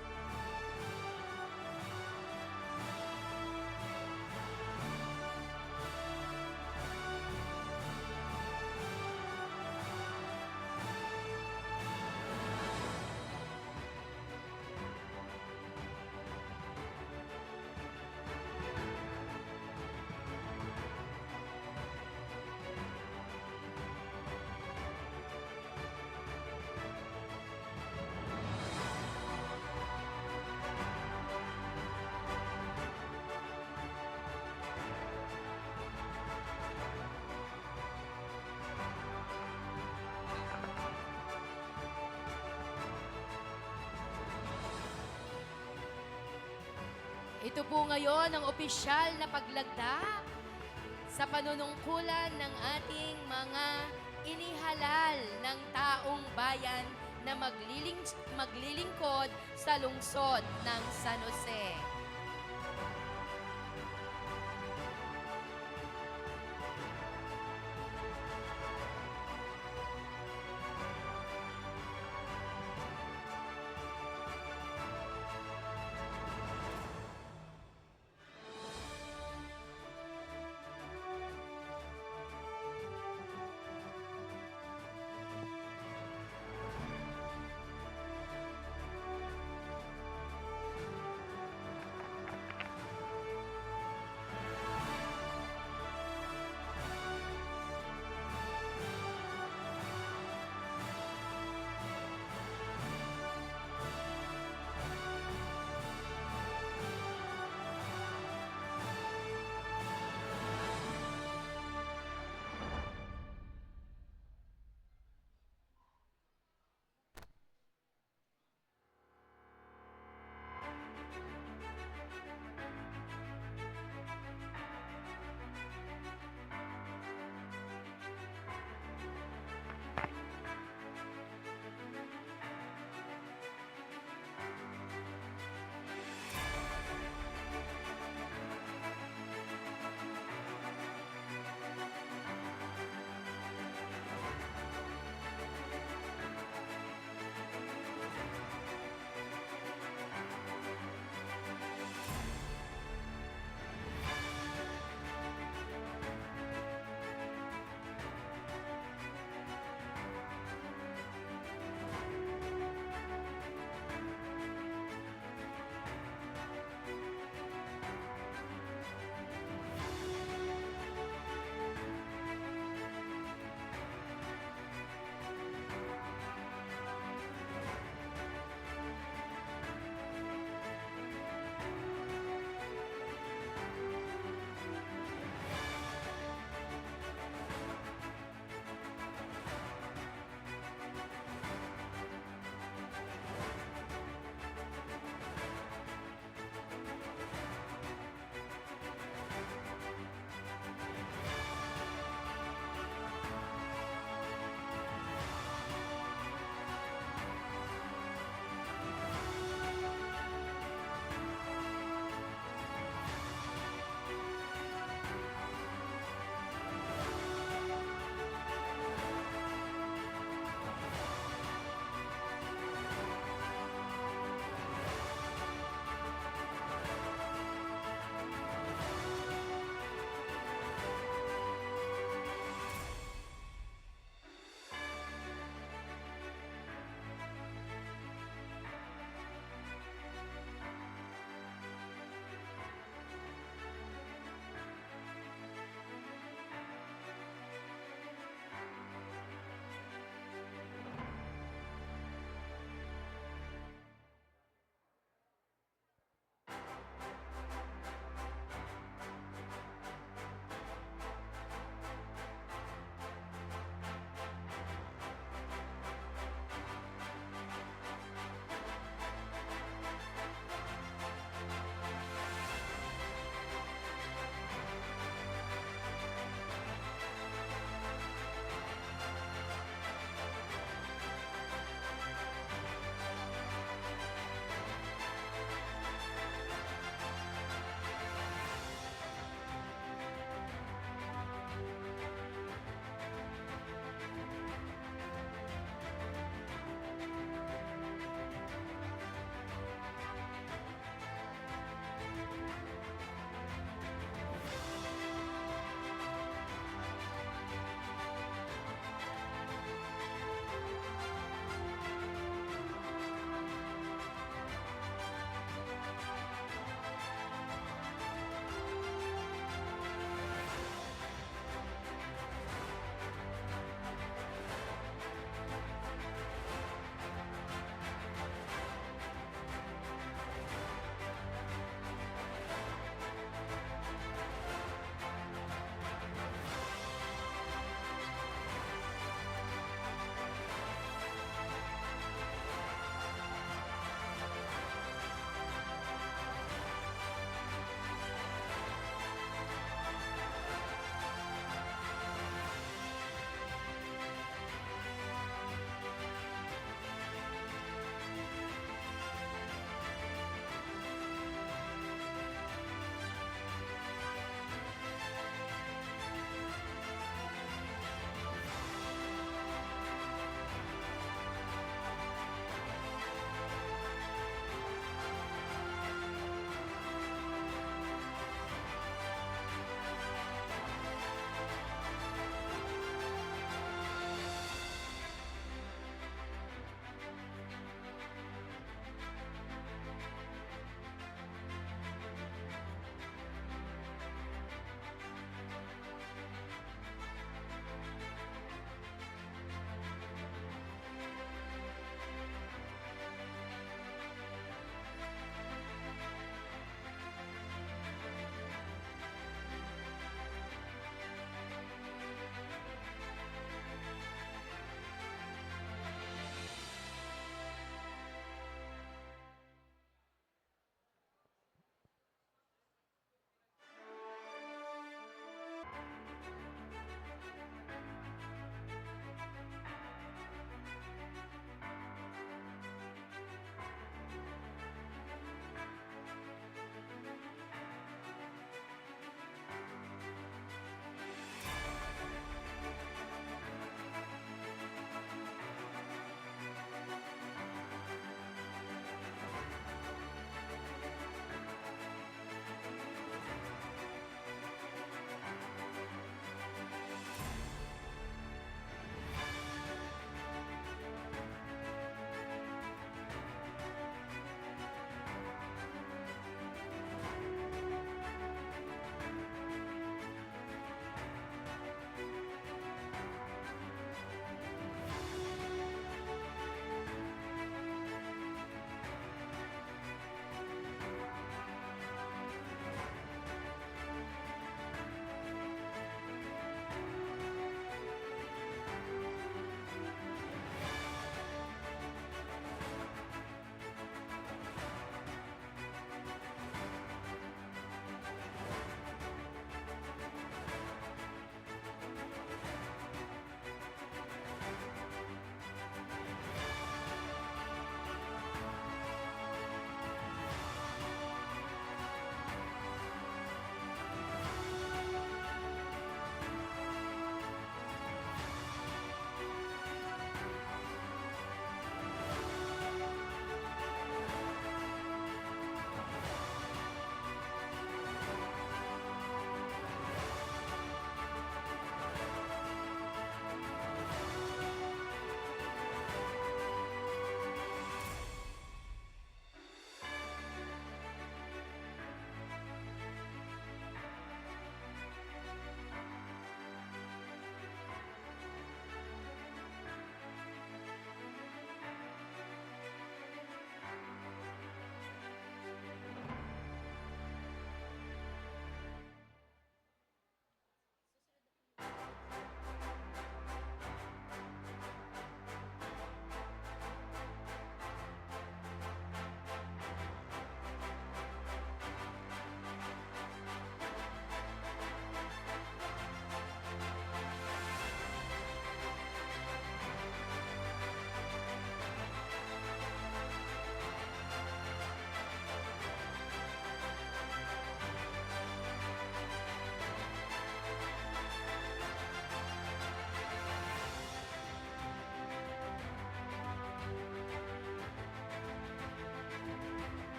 Ito po ngayon ang opisyal na paglagda sa panunungkulan ng ating mga inihalal ng taong bayan na maglilingkod sa lungsod ng San Jose.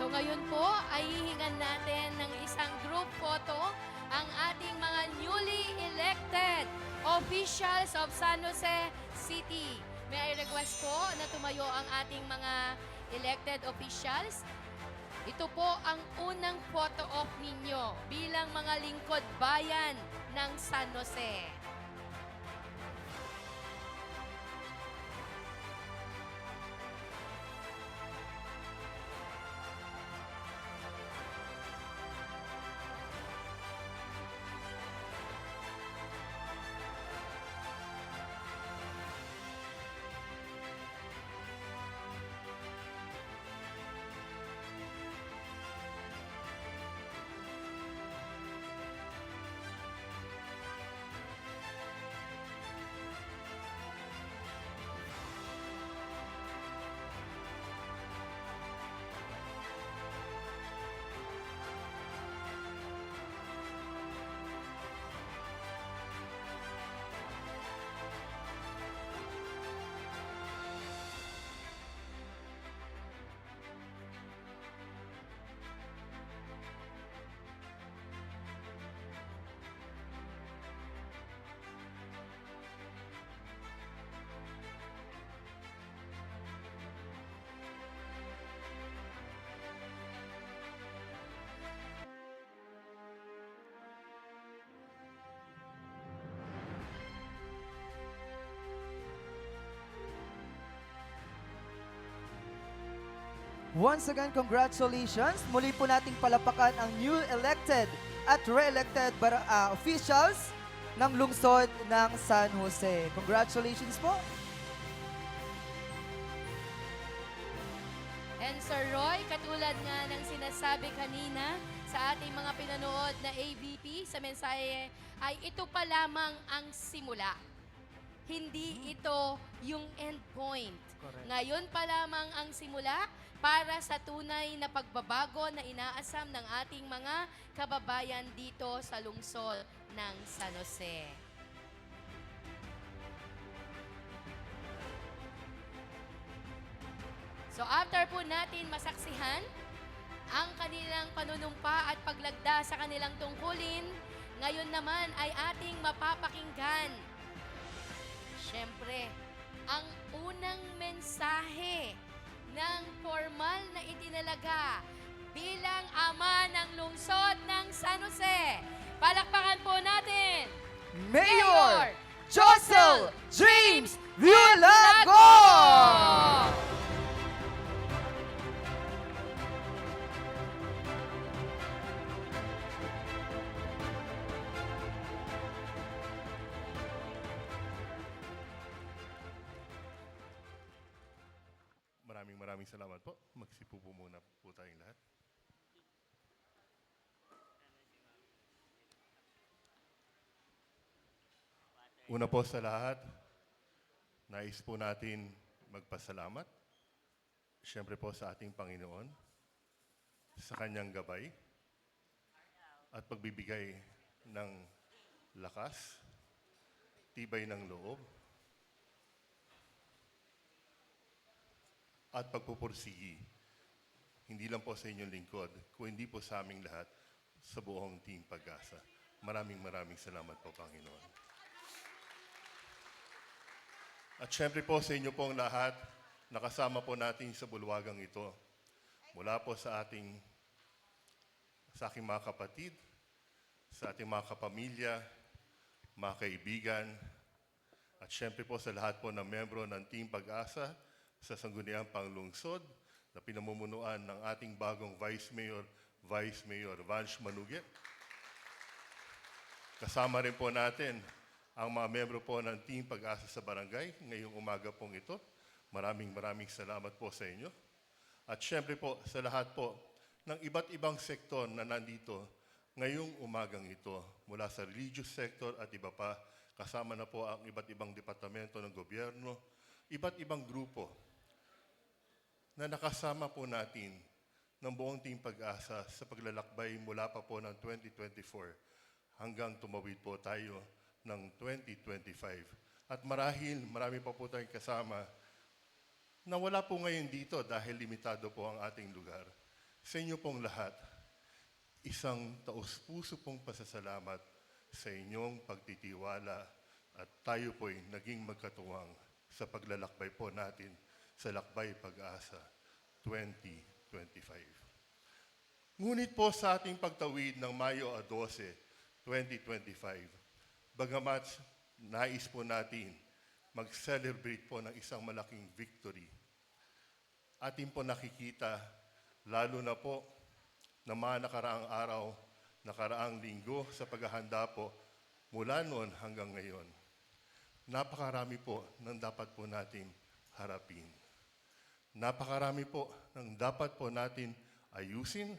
So ngayon po ay hihingan natin ng isang group photo ang ating mga newly elected officials of San Jose City. May I request po na tumayo ang ating mga elected officials. Ito po ang unang photo op ninyo bilang mga lingkod bayan ng San Jose. Once again, congratulations. Muli po nating palapakan ang new elected at re-elected officials ng lungsod ng San Jose. Congratulations po. And Sir Roy, katulad nga ng sinasabi kanina sa ating mga pinanood na AVP sa mensahe, ay ito pa lamang ang simula. Hindi ito yung end point. Correct. Ngayon pa lamang ang simula para sa tunay na pagbabago na inaasam ng ating mga kababayan dito sa lungsod ng San Jose. So after po natin masaksihan ang kanilang panunumpa at paglagda sa kanilang tungkulin, ngayon naman ay ating mapapakinggan. Siyempre, ang unang mensahe ng formal na itinalaga bilang ama ng lungsod ng San Jose. Palakpakan po natin, Mayor Josel James Villago! Maraming salamat po. Magsipo po muna po tayong lahat. Una po sa lahat, nais po natin magpasalamat. Siyempre po sa ating Panginoon, sa kanyang gabay at pagbibigay ng lakas, tibay ng loob, at pagpupursigi. Hindi lang po sa inyong lingkod, kundi po sa aming lahat sa buong Team Pag-asa. Maraming salamat po, Panginoon. At syempre po sa inyo pong lahat, nakasama po natin sa bulwagang ito. Mula po sa aking mga kapatid, sa ating mga kapamilya, mga kaibigan, at syempre po sa lahat po ng membro ng Team Pag-asa sa Sangguniang Panglungsod na pinamumunuan ng ating bagong Vice Mayor Vansh Manugit. Kasama rin po natin ang mga membro po ng Team Pag-asa sa Barangay ngayong umaga pong ito. Maraming salamat po sa inyo. At syempre po sa lahat po ng iba't ibang sektor na nandito ngayong umagang ito, mula sa religious sector at iba pa, kasama na po ang iba't ibang departamento ng gobyerno, iba't ibang grupo na nakasama po natin ng buong Team Pag-asa sa paglalakbay mula pa po ng 2024 hanggang tumawid po tayo ng 2025. At marami pa po tayong kasama na wala po ngayon dito dahil limitado po ang ating lugar. Sa inyo pong lahat, isang taus-puso pong pasasalamat sa inyong pagtitiwala at tayo po'y naging magkatuwang sa paglalakbay po natin sa Lakbay Pag-asa 2025. Ngunit po sa ating pagtawid ng Mayo 12, 2025, bagamat nais po natin mag-celebrate po ng isang malaking victory, atin po nakikita, lalo na po na mga nakaraang araw, nakaraang linggo sa paghahanda po mula noon hanggang ngayon, napakarami po ng dapat po natin harapin. Napakarami po ng dapat po natin ayusin.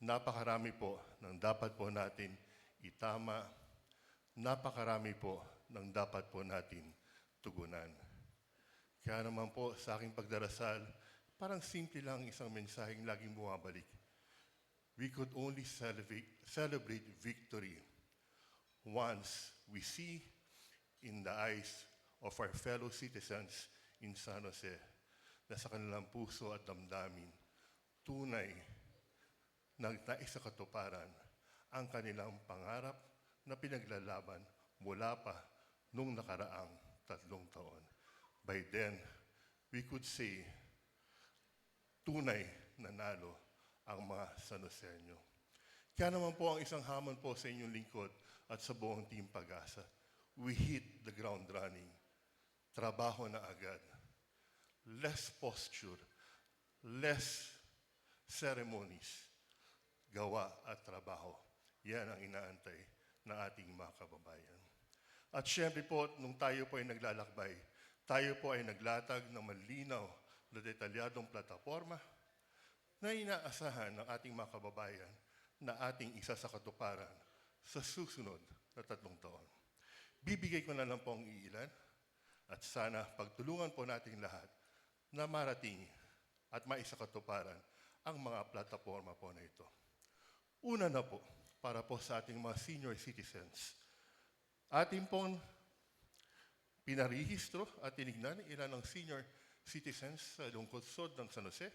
Napakarami po ng dapat po natin itama. Napakarami po ng dapat po natin tugunan. Kaya naman po sa aking pagdarasal, parang simple lang isang mensaheng laging bumabalik. We could only celebrate victory once we see in the eyes of our fellow citizens in San Jose na sa kanilang puso at damdamin, tunay na nais sa katuparan ang kanilang pangarap na pinaglalaban mula pa nung nakaraang 3 taon. By then, we could say, tunay na nalo ang mga San Joseño. Kaya naman po ang isang hamon po sa inyong lingkod at sa buong Team Pag-asa. We hit the ground running. Trabaho na agad. Less posture, less ceremonies, gawa at trabaho. Yan ang inaantay ng ating mga kababayan. At syempre po, nung tayo po ay naglalakbay, tayo po ay naglatag ng malinaw na detalyadong plataforma na inaasahan ng ating mga kababayan na ating isa sa katuparan sa susunod na 3 taon. Bibigay ko na lang po ang iilan at sana pagtulungan po natin lahat na marating at maisakatuparan ang mga plataforma po na ito. Una na po, para po sa ating mga senior citizens, ating pong pinarehistro at tinignan ilan ng senior citizens sa lungsod ng San Jose.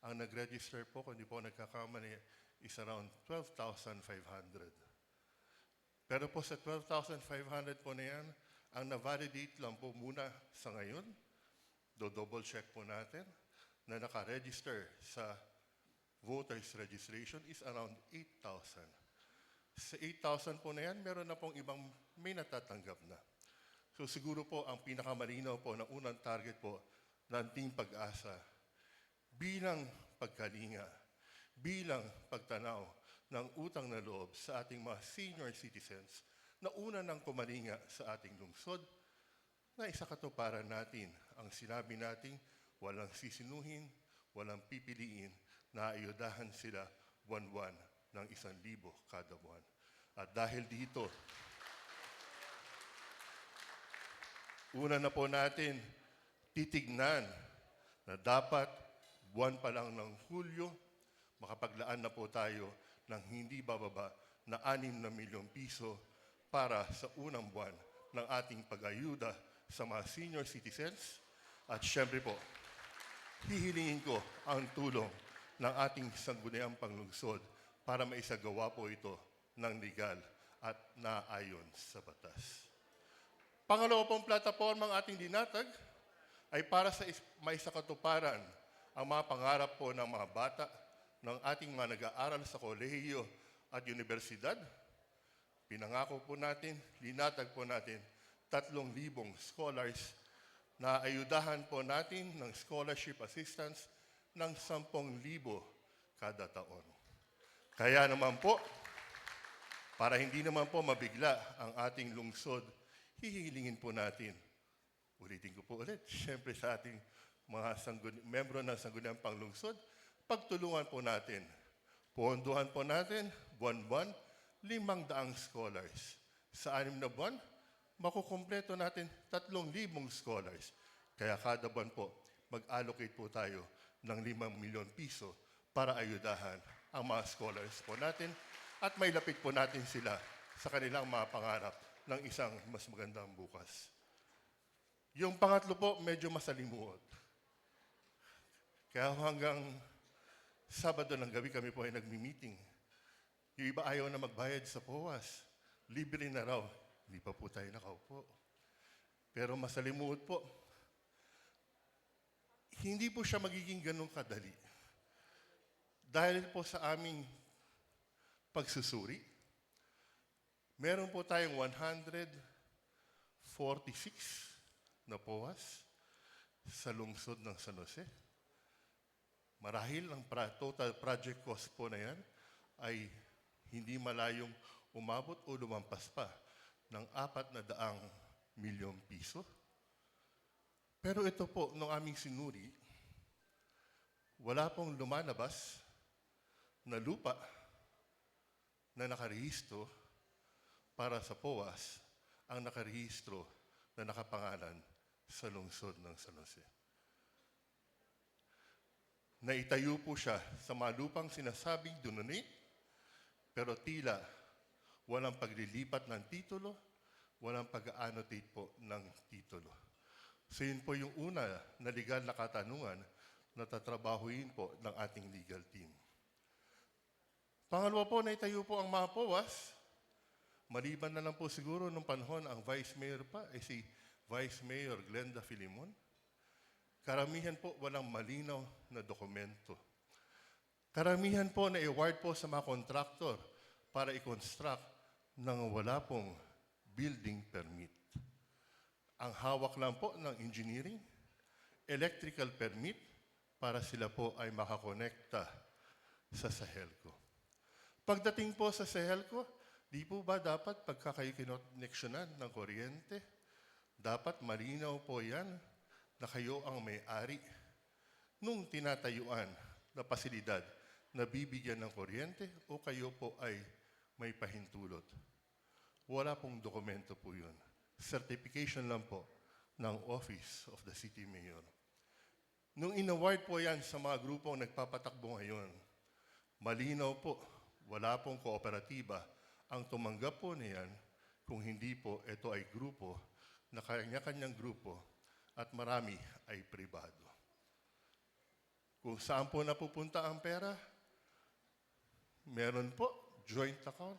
Ang nag-register po, kung di po nagkakamali, is around 12,500. Pero po sa 12,500 po na yan, ang na-validate lang po muna sa ngayon, do-double check po natin, na naka-register sa voters registration is around 8,000. Sa 8,000 po na yan, meron na pong ibang may natatanggap na. So siguro po ang pinakamalinaw po na unang target po ng Team Pag-asa bilang pagkalinga, bilang pagtanaw ng utang na loob sa ating mga senior citizens na una nang kumalinga sa ating lungsod, na isakatuparan natin ang sinabi nating walang sisinuhin, walang pipiliin, na ayudahan sila buwan-buwan ng 1,000 kada buwan. At dahil dito, una na po natin titignan na dapat buwan pa lang ng Hulyo, makapaglaan na po tayo ng hindi bababa na 6 na milyong piso para sa unang buwan ng ating pag-ayuda sa mga senior citizens. At syempre po, hihilingin ko ang tulong ng ating sangguniang panglungsod para maisagawa po ito ng legal at naayon sa batas. Pangalawa pong plataporma ang ating dinatag ay para sa maisakatuparan ang mga pangarap po ng mga bata ng ating mga nag-aaral sa kolehiyo at universidad. Pinangako po natin, linatag po natin 3,000 scholars na ayudahan po natin ng scholarship assistance ng 10,000 kada taon. Kaya naman po, para hindi naman po mabigla ang ating lungsod, hihilingin po natin, ulitin ko po ulit, syempre sa ating mga membro ng Sangguniang Panglungsod, pagtulungan po natin, ponduhan po natin, buwan-buwan, 500 scholars. Sa 6 na buwan, makukumpleto natin 3,000 scholars. Kaya kada buwan po, mag-allocate po tayo ng 5 milyon piso para ayudahan ang mga scholars po natin at mailapit po natin sila sa kanilang mga pangarap ng isang mas magandang bukas. Yung pangatlo po, medyo masalimuot. Kaya hanggang Sabado ng gabi kami po ay nagmi-meeting. Yung iba ayaw na magbayad sa POAS. Libre na raw. Hindi pa po tayo nakaupo. Pero masalimuot po, hindi po siya magiging ganun kadali. Dahil po sa aming pagsusuri, meron po tayong 146 na POAS sa lungsod ng San Jose. Marahil ang total project cost po na yan ay hindi malayong umabot o lumampas pa ng 400 milyong piso. Pero ito po, nung aming sinuri, wala pong lumalabas na lupa na nakarehistro para sa POAS ang nakarehistro na nakapangalan sa lungsod ng San Jose. Naitayo po siya sa mga lupang sinasabing donate, pero tila walang paglilipat ng titulo, walang pag-annotate po ng titulo. So yun po yung una na legal na katanungan na tatrabahuin po ng ating legal team. Pangalawa po, naitayo po ang mga POAS. Maliban na lang po siguro nung panahon ang Vice Mayor pa, si Vice Mayor Glenda Filimon. Karamihan po walang malinaw na dokumento. Karamihan po na award po sa mga kontraktor para i-construct ng wala pong building permit. Ang hawak lang po ng engineering, electrical permit para sila po ay makakonekta sa Sahelco. Pagdating po sa Sahelco, di po ba dapat pagka kayo kinoneksyonan ng kuryente, dapat malinaw po yan na kayo ang may-ari nung tinatayuan na pasilidad na bibigyan ng kuryente o kayo po ay may pahintulot. Wala pong dokumento po yun. Certification lang po ng Office of the City Mayor. Nung in-award po yan sa mga grupong nagpapatakbo ngayon, malinaw po, wala pong kooperatiba ang tumanggap po niyan kung hindi po ito ay grupo na kanya-kanyang grupo at marami ay pribado. Kung saan po napupunta ang pera, meron po joint account,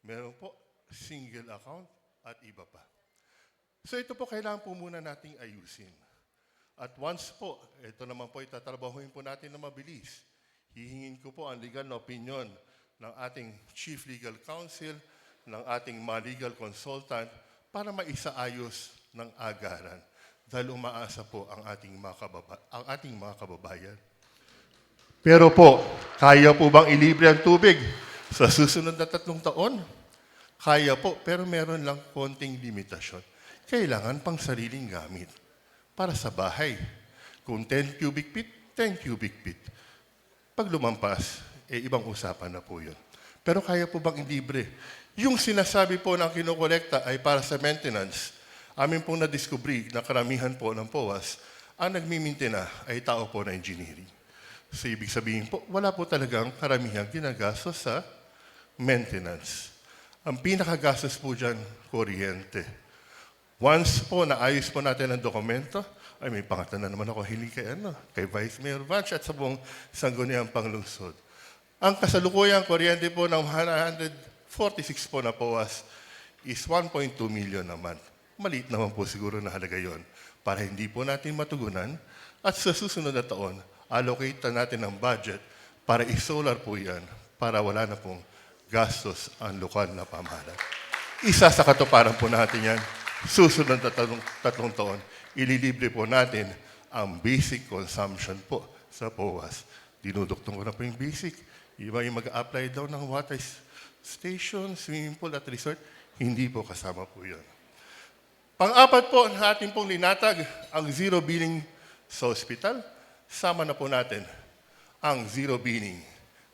meron po single account, at iba pa. So ito po kailangan po muna nating ayusin. At once po, ito naman po itatrabahuin po natin na mabilis. Hihingin ko po ang legal na opinion ng ating Chief Legal Counsel, ng ating mga legal consultant, para maisaayos ng agaran. Dahil umaasa po ang ating mga kababayan. Pero po, kaya po bang ilibre ang tubig sa susunod na 3 taon? Kaya po, pero meron lang konting limitasyon. Kailangan pang sariling gamit para sa bahay. Kung 10 cubic feet, 10 cubic feet. Pag lumampas, ibang usapan na po yun. Pero kaya po bang ilibre? Yung sinasabi po ng kinokolekta ay para sa maintenance. Amin pong na-discovery na karamihan po ng POAS, ang nagmimintena ay tao po na engineering. So ibig sabihin po, wala po talagang karamihan ginagastos sa maintenance. Ang pinakagastos po dyan, kuryente. Once po naayos po natin ang dokumento, ay may pangatlan na naman ako hiling kay Vice Mayor Vance at sa buong Sangguniang Panglungsod. Ang kasalukuyang kuryente po ng 146 po na POAS is 1.2 million naman. Maliit naman po siguro na halaga yon para hindi po natin matugunan at sa susunod na taon, allocate natin ang budget para i-solar po yan para wala na pong gastos ang lokal na pamahalaan. Isa sa katuparan po natin yan, susunod na 3 taon, ililibre po natin ang basic consumption po sa POAS. Dinuduktong ko na po yung basic. Iba yung mag-apply daw ng water station, swimming pool at resort, hindi po kasama po yun. Pang-apat po, ating pong linatag ang zero billing sa ospital. Sama na po natin ang zero billing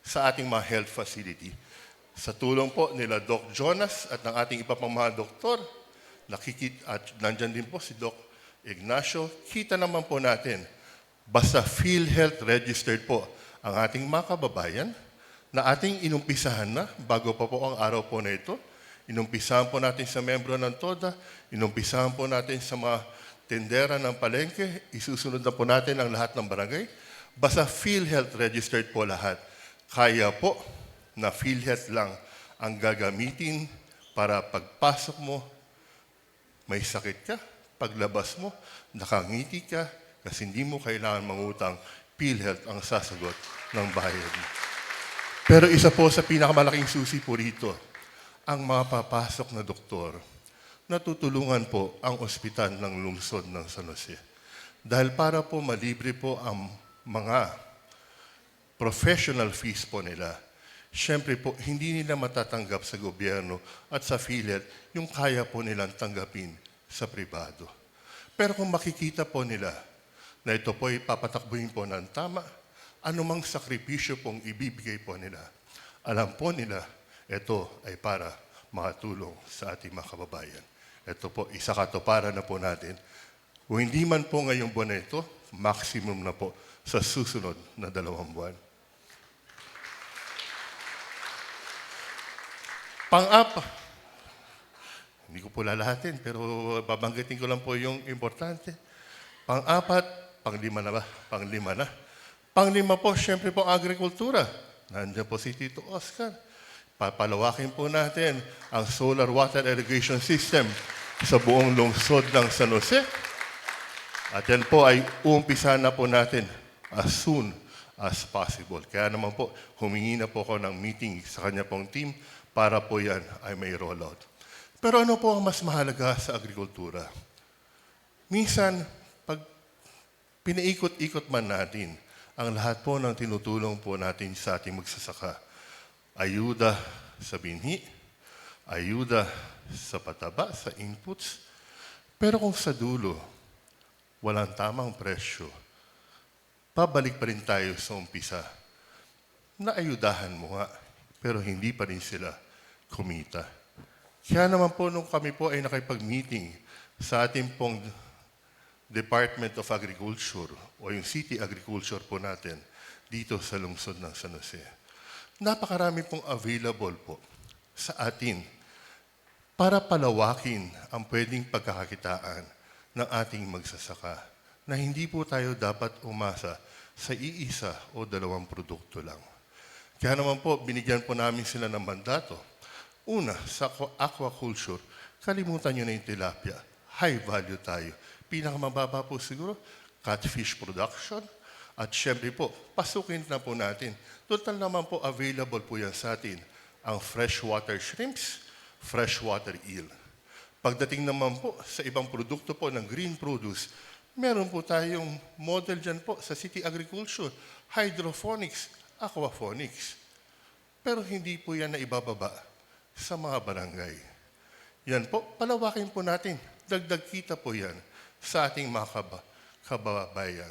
sa ating mga health facility. Sa tulong po nila Doc Jonas at ng ating iba pang mga doktor, at nandyan din po si Doc Ignacio, kita naman po natin, basta PhilHealth registered po ang ating mga kababayan na ating inumpisahan na bago pa po ang araw po na ito. Inumpisahan po natin sa membro ng TODA, inumpisahan po natin sa mga tendera ng palengke, isusunod na po natin ang lahat ng barangay. Basta PhilHealth registered po lahat. Kaya po na PhilHealth lang ang gagamitin para pagpasok mo, may sakit ka, paglabas mo, nakangiti ka, kasi hindi mo kailangan mangutang, PhilHealth ang sasagot ng bayad mo. Pero isa po sa pinakamalaking susi po rito, ang mga papasok na doktor, natutulungan po ang ospital ng lungsod ng San Jose. Dahil para po malibre po ang mga professional fees po nila, syempre po, hindi nila matatanggap sa gobyerno at sa PhilHealth yung kaya po nilang tanggapin sa pribado. Pero kung makikita po nila na ito po ay papatakbuhin po ng tama, anumang sakripisyo pong ibibigay po nila, alam po nila, ito ay para makatulong sa ating mga kababayan. Ito po, isa katuparan na po natin. Kung hindi man po ngayong buwan na ito, maximum na po sa susunod na 2 buwan. Hindi ko po lalahatin, pero babanggitin ko lang po yung importante. Pang-apat, panglima na ba? Panglima na. Panglima po, syempre po, agrikultura. Nandiyan po si Tito Oscar. Papalawakin po natin ang solar water irrigation system sa buong lungsod ng San Jose. At yan po ay umpisa na po natin as soon as possible. Kaya naman po, humingi na po ako ng meeting sa kanya pong team para po yan ay may rollout. Pero ano po ang mas mahalaga sa agrikultura? Minsan, pag pinaikot-ikot man natin ang lahat po ng tinutulong po natin sa ating magsasaka, ayuda sa binhi, ayuda sa pataba, sa inputs, pero kung sa dulo, walang tamang presyo, pabalik pa rin tayo sa umpisa. Naayudahan mo nga, pero hindi pa rin sila kumita. Kaya naman po nung kami po ay nakipag-meeting sa ating pong Department of Agriculture o yung City Agriculture po natin dito sa lungsod ng San Jose. Napakarami pong available po sa atin para palawakin ang pwedeng pagkakakitaan ng ating magsasaka na hindi po tayo dapat umasa sa iisa o 2 produkto lang. Kaya naman po, binigyan po namin sila ng mandato. Una, sa aquaculture, kalimutan nyo na yung tilapia. High value tayo. Pinakamababa po siguro, catfish production. At syempre po, pasukin na po natin. Total naman po, available po yan sa atin. Ang freshwater shrimps, freshwater eel. Pagdating naman po sa ibang produkto po ng green produce, meron po tayong model dyan po sa City Agriculture, hydroponics, aquaponics. Pero hindi po yan na ibababa sa mga barangay. Yan po, palawakin po natin. Dagdag kita po yan sa ating mga kababayan.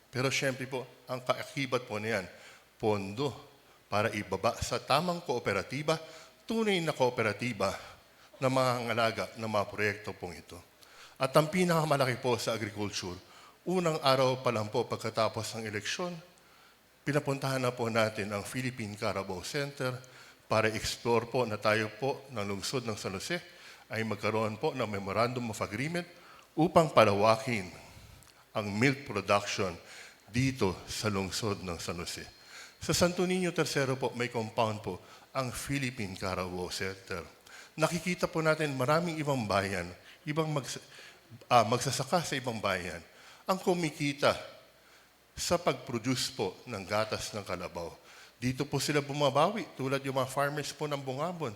Pero syempre po, ang kaakibat po niyan, pondo para ibaba sa tamang kooperatiba, tunay na kooperatiba na mga ngalaga ng mga proyekto pong ito. At ang pinakamalaki po sa agriculture, unang araw pa lang po pagkatapos ng eleksyon, pinapuntahan na po natin ang Philippine Carabao Center para explore po na tayo po ng lungsod ng San Jose ay magkaroon po ng Memorandum of Agreement upang palawakin ang milk production dito sa lungsod ng San Jose. Sa Santo Niño III po, may compound po ang Philippine Carabao Center. Nakikita po natin maraming ibang bayan, ibang magsasaka sa ibang bayan, ang kumikita sa pag-produce po ng gatas ng kalabaw. Dito po sila bumabawi, tulad yung mga farmers po ng Bungabon.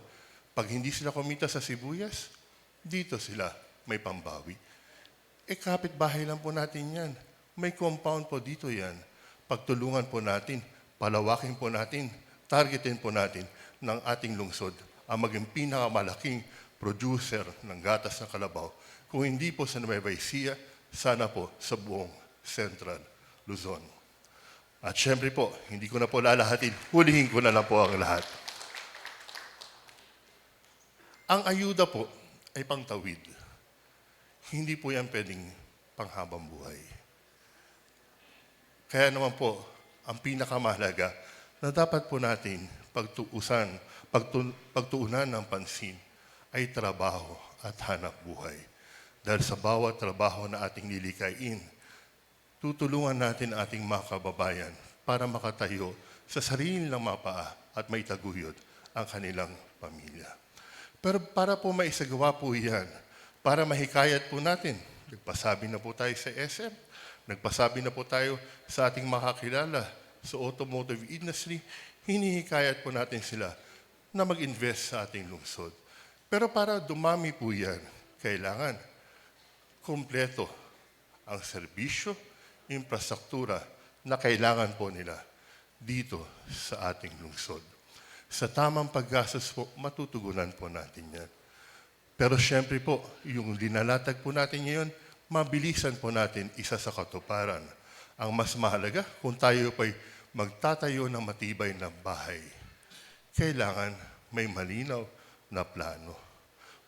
Pag hindi sila kumita sa sibuyas, dito sila may pambawi. Kapitbahay lang po natin yan. May compound po dito yan. Pagtulungan po natin, palawakin po natin, targetin po natin ng ating lungsod ang maging pinakamalaking producer ng gatas ng kalabaw. Kung hindi po sa Nueva Ecija, sana po sa buong Central Luzon. At syempre po, hindi ko na po lalahatin, hulihin ko na lang po ang lahat. Ang ayuda po ay pangtawid. Hindi po yan pwedeng panghabang buhay. Kaya naman po, ang pinakamahalaga na dapat po natin pagtuunan ng pansin ay trabaho at hanap buhay. Dahil sa bawat trabaho na ating nilikain, tutulungan natin ating mga kababayan para makatayo sa sarili nilang mga paa at may taguyod ang kanilang pamilya. Pero para po maisagawa po yan, para mahikayat po natin, nagpasabi na po tayo sa SM, nagpasabi na po tayo sa ating makakilala sa automotive industry, hinihikayat po natin sila na mag-invest sa ating lungsod. Pero para dumami po yan, kailangan kumpleto ang serbisyo, infrastruktura na kailangan po nila dito sa ating lungsod. Sa tamang paggastos po, matutugunan po natin yan. Pero syempre po, yung dinalatag po natin ngayon, mabilisan po natin isa sa katuparan. Ang mas mahalaga, kung tayo pa'y magtatayo ng matibay na bahay, kailangan may malinaw na plano.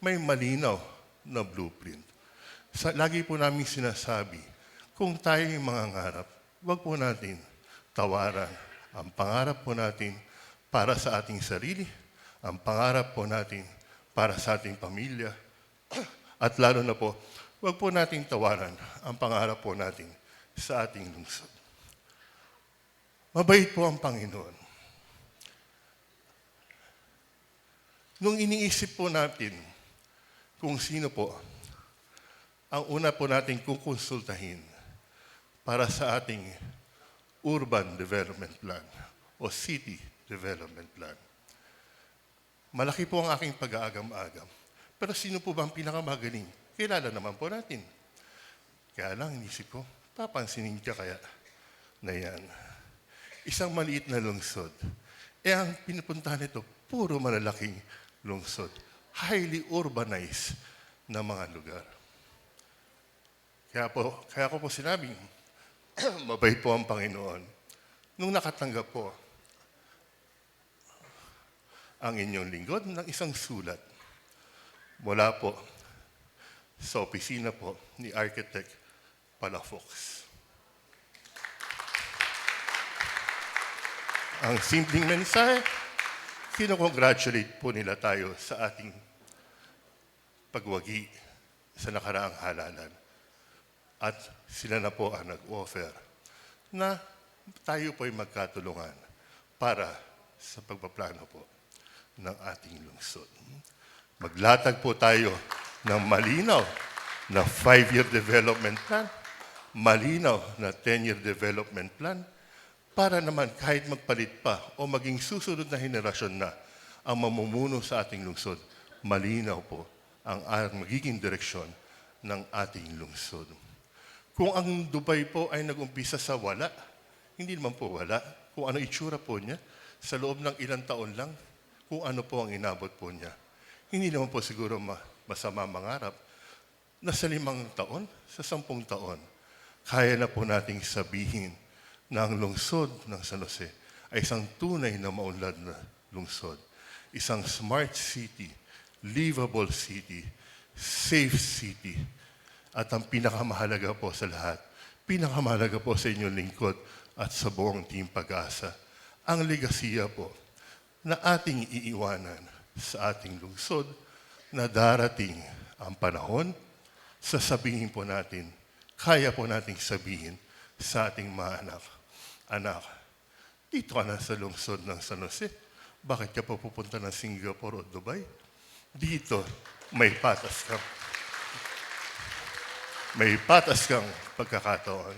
May malinaw na blueprint. Lagi po namin sinasabi, kung tayo yung mangangarap, huwag po natin tawaran ang pangarap po natin para sa ating sarili, ang pangarap po natin para sa ating pamilya, at lalo na po, huwag po nating tawaran ang pangarap po natin sa ating lungsod. Mabait po ang Panginoon. Nung iniisip po natin kung sino po ang una po nating kukonsultahin para sa ating urban development plan o city development plan, malaki po ang aking pag-aagam-agam. Pero sino po ba ang pinakamagaling? Kilala naman po natin. Kaya lang inisip ko, papansinin ka kaya na yan. Isang maliit na lungsod. Ang pinupuntahan nito, puro malalaking lungsod. Highly urbanized na mga lugar. Kaya ko po sinabing, mabait po ang Panginoon. Nung nakatanggap po ang inyong lingkod ng isang sulat mula po sa opisina po ni Architect Palafox. Ang simpleng mensahe, kinocongratulate po nila tayo sa ating pagwagi sa nakaraang halalan. At sila na po ang nag-offer na tayo po ay magkatulungan para sa pagpaplano po ng ating lungsod. Maglatag po tayo ng malinaw na 5-year development plan, malinaw na 10-year development plan, para naman kahit magpalit pa o maging susunod na henerasyon na ang mamumuno sa ating lungsod, malinaw po ang magiging direksyon ng ating lungsod. Kung ang Dubai po ay nag-umpisa sa wala, hindi naman po wala. Kung ano itsura po niya, sa loob ng ilang taon lang, kung ano po ang inabot po niya. Hindi naman po siguro masama mangarap na sa 5 taon, sa 10 taon, kaya na po nating sabihin na ang lungsod ng San Jose ay isang tunay na maunlad na lungsod. Isang smart city, livable city, safe city. At ang pinakamahalaga po sa lahat, pinakamahalaga po sa inyong lingkod at sa buong Team Pag-asa, ang legasiya po na ating iiwanan sa ating lungsod na darating ang panahon, sasabihin po natin, kaya po nating sabihin sa ating mga anak, anak, dito ka na sa lungsod ng San Jose. Bakit ka pa pupunta ng Singapore o Dubai? Dito, may patas ka. May patas kang pagkakataon.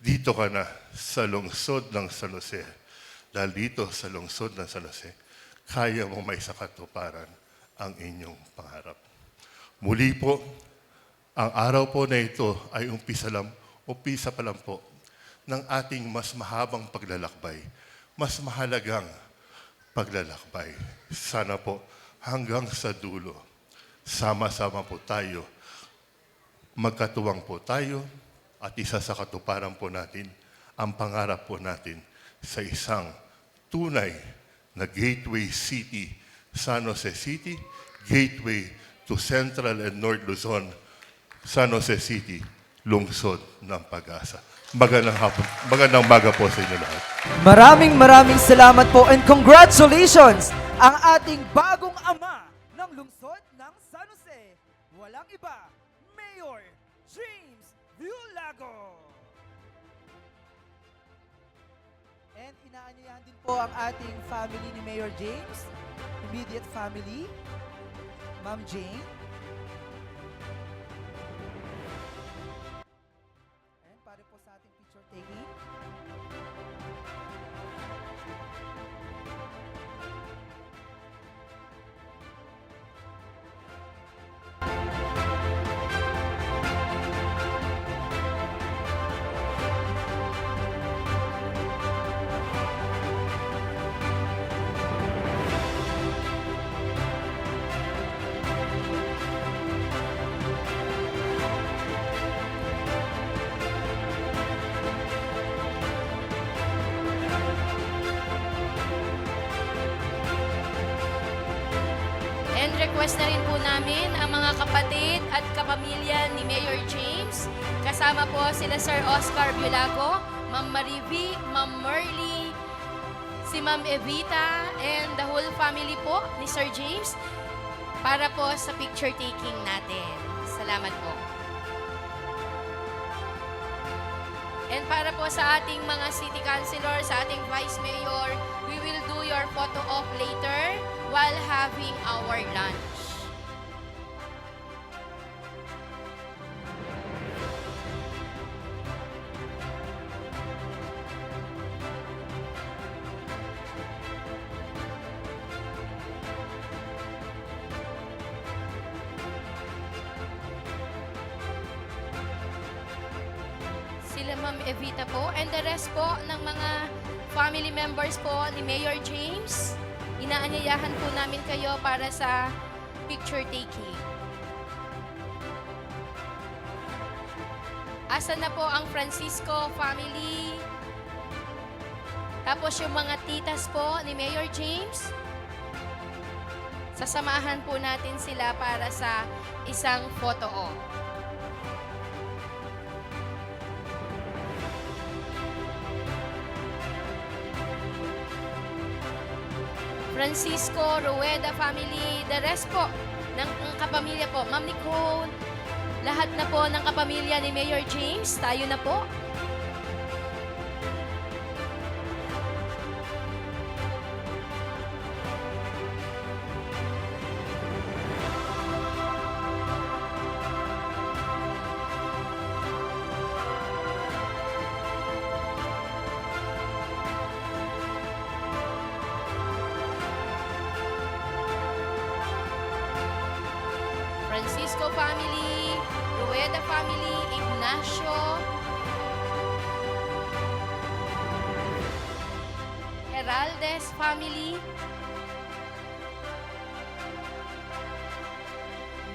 Dito ka na sa lungsod ng San Jose. Dahil dito sa lungsod ng San Jose, kaya mo may sakatuparan ang inyong pangarap. Muli po, ang araw po na ito ay umpisa pa lang po ng ating mas mahabang paglalakbay, mas mahalagang paglalakbay. Sana po hanggang sa dulo, sama-sama po tayo, magkatuwang po tayo, at isa sa katuparan po natin, ang pangarap po natin sa isang tunay na gateway city, San Jose City, gateway to Central and North Luzon, San Jose City, lungsod ng Pag-asa. Magandang maga po sa inyo lahat. Maraming salamat po and congratulations ang ating bagong ama ng lungsod ng San Jose. Walang iba, Mayor James Villago. And inaanyayahan din po ang ating family ni Mayor James, immediate family, Ma'am Jane. And para po sa ating picture taking. And request na rin po namin ang mga kapatid at kapamilya ni Mayor James. Kasama po sila Sir Oscar Biolago, Ma'am Marivi, Ma'am Merly, si Ma'am Evita, and the whole family po ni Sir James para po sa picture taking natin. Salamat po. And para po sa ating mga city councilor, sa ating vice mayor, we will do your photo op later while having our lunch. Sila Ma'am Evita po and the rest po ng mga family members po ni Mayor James. Inaanyayahan po namin kayo para sa picture taking. Asan na po ang Francisco family? Tapos yung mga titas po ni Mayor James. Sasamahan po natin sila para sa isang photo op. Francisco, Rueda family, the rest po ng kapamilya po. Ma'am Nicole, lahat na po ng kapamilya ni Mayor James, tayo na po. Francisco family, Rueda family, Ignacio, Heraldes family.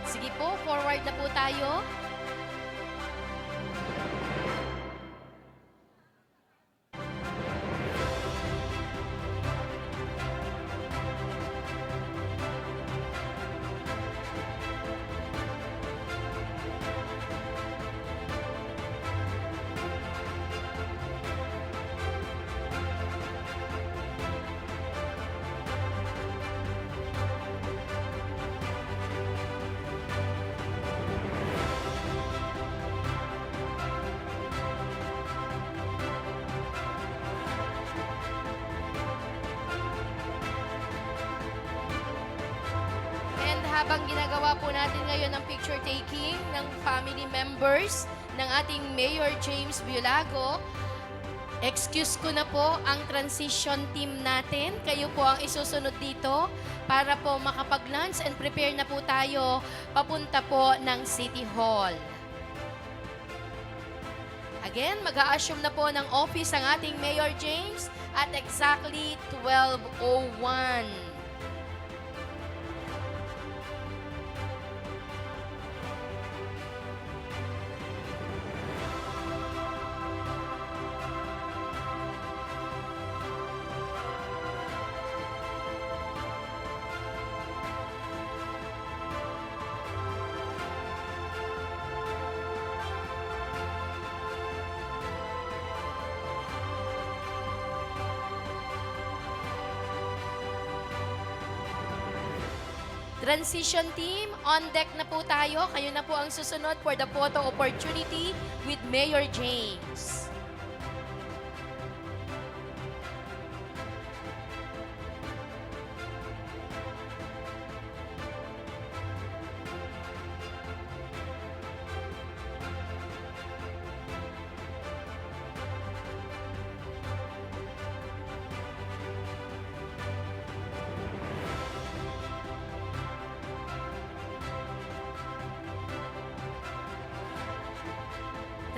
Sige po, forward na po tayo. Habang ginagawa po natin ngayon ang picture taking ng family members ng ating Mayor James Biolago, excuse ko na po ang transition team natin. Kayo po ang isusunod dito para po makapag-lunch and prepare na po tayo papunta po ng City Hall. Again, mag-a-assume na po ng office ang ating Mayor James at exactly 12:01. Transition team, on deck na po tayo. Kayo na po ang susunod for the photo opportunity with Mayor James.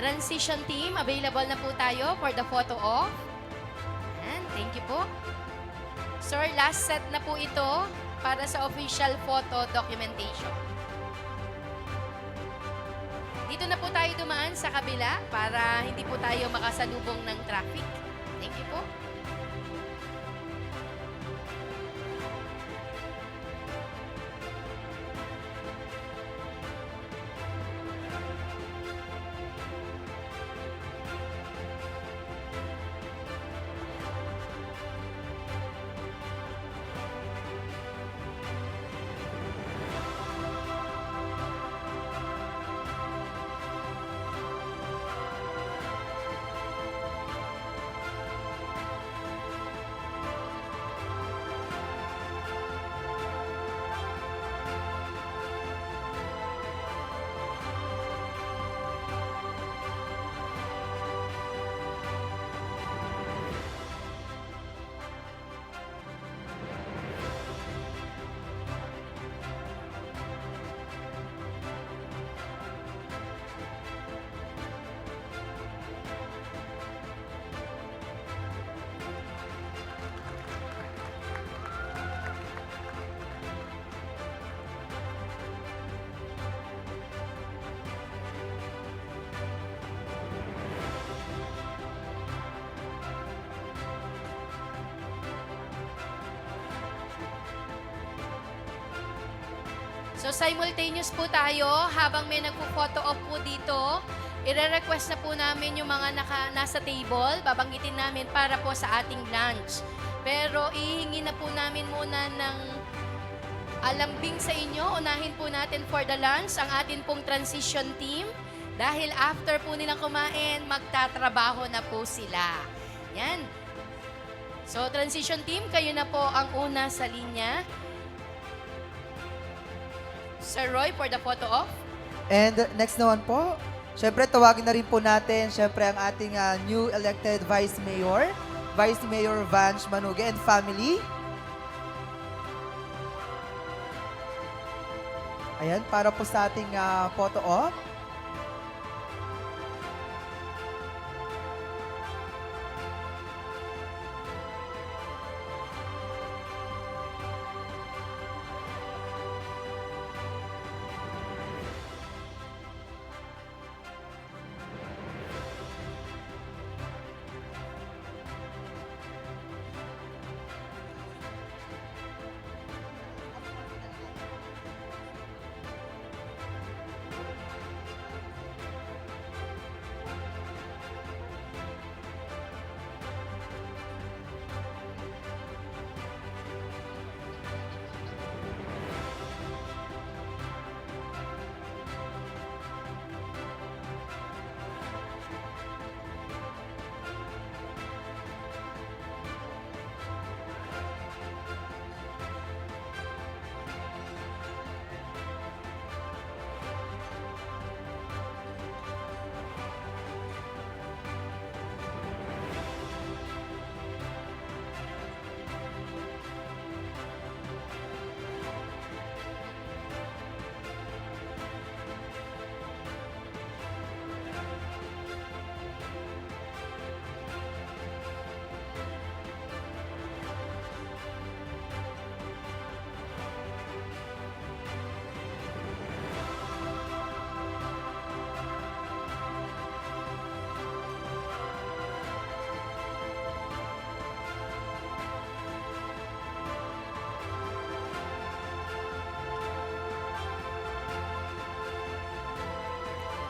Transition team, available na po tayo for the photo op. Ayan, thank you po. Sir, last set na po ito para sa official photo documentation. Dito na po tayo dumaan sa kabila para hindi po tayo makasalubong ng traffic. Thank you po. So simultaneous po tayo habang may nagpo-photo op po dito. Ire-request na po namin yung mga nasa table, babanggitin namin para po sa ating lunch. Pero ihingi na po namin muna ng alambing sa inyo. Unahin po natin for the lunch ang atin pong transition team. Dahil after po nilang kumain, magtatrabaho na po sila. Yan. So transition team, kayo na po ang una sa linya. Sir Roy, for the photo op. And next naman po, syempre tawagin na rin po natin syempre ang ating new elected Vice Mayor, Vice Mayor Vange Manugue and family. Ayan, para po sa ating photo op.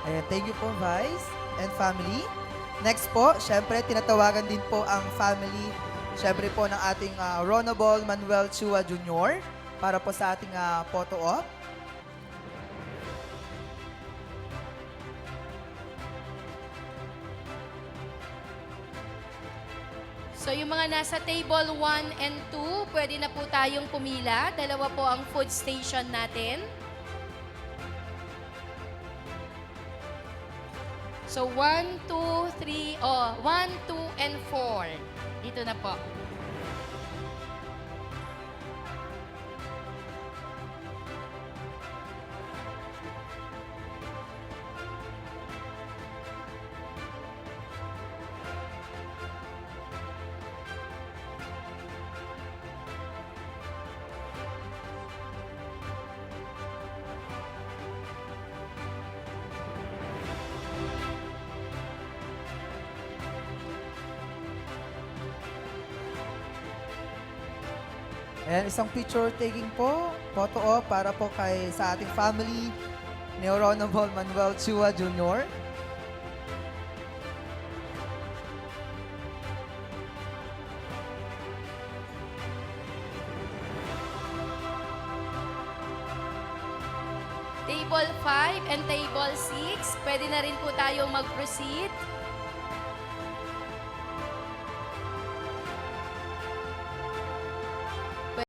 Ayan, thank you po, Vice and family. Next po, syempre, tinatawagan din po ang family, syempre po ng ating Honorable Manuel Chua Jr. para po sa ating photo op. So yung mga nasa table 1 and 2, pwede na po tayong pumila. Dalawa po ang food station natin. So 1, 2, 3, 1, 2, and 4. Dito na po. Ayan, isang picture taking po, photo op para po sa ating family ni Honorable Manuel Chua Jr. Table 5 and Table 6, pwede na rin po tayong mag-proceed.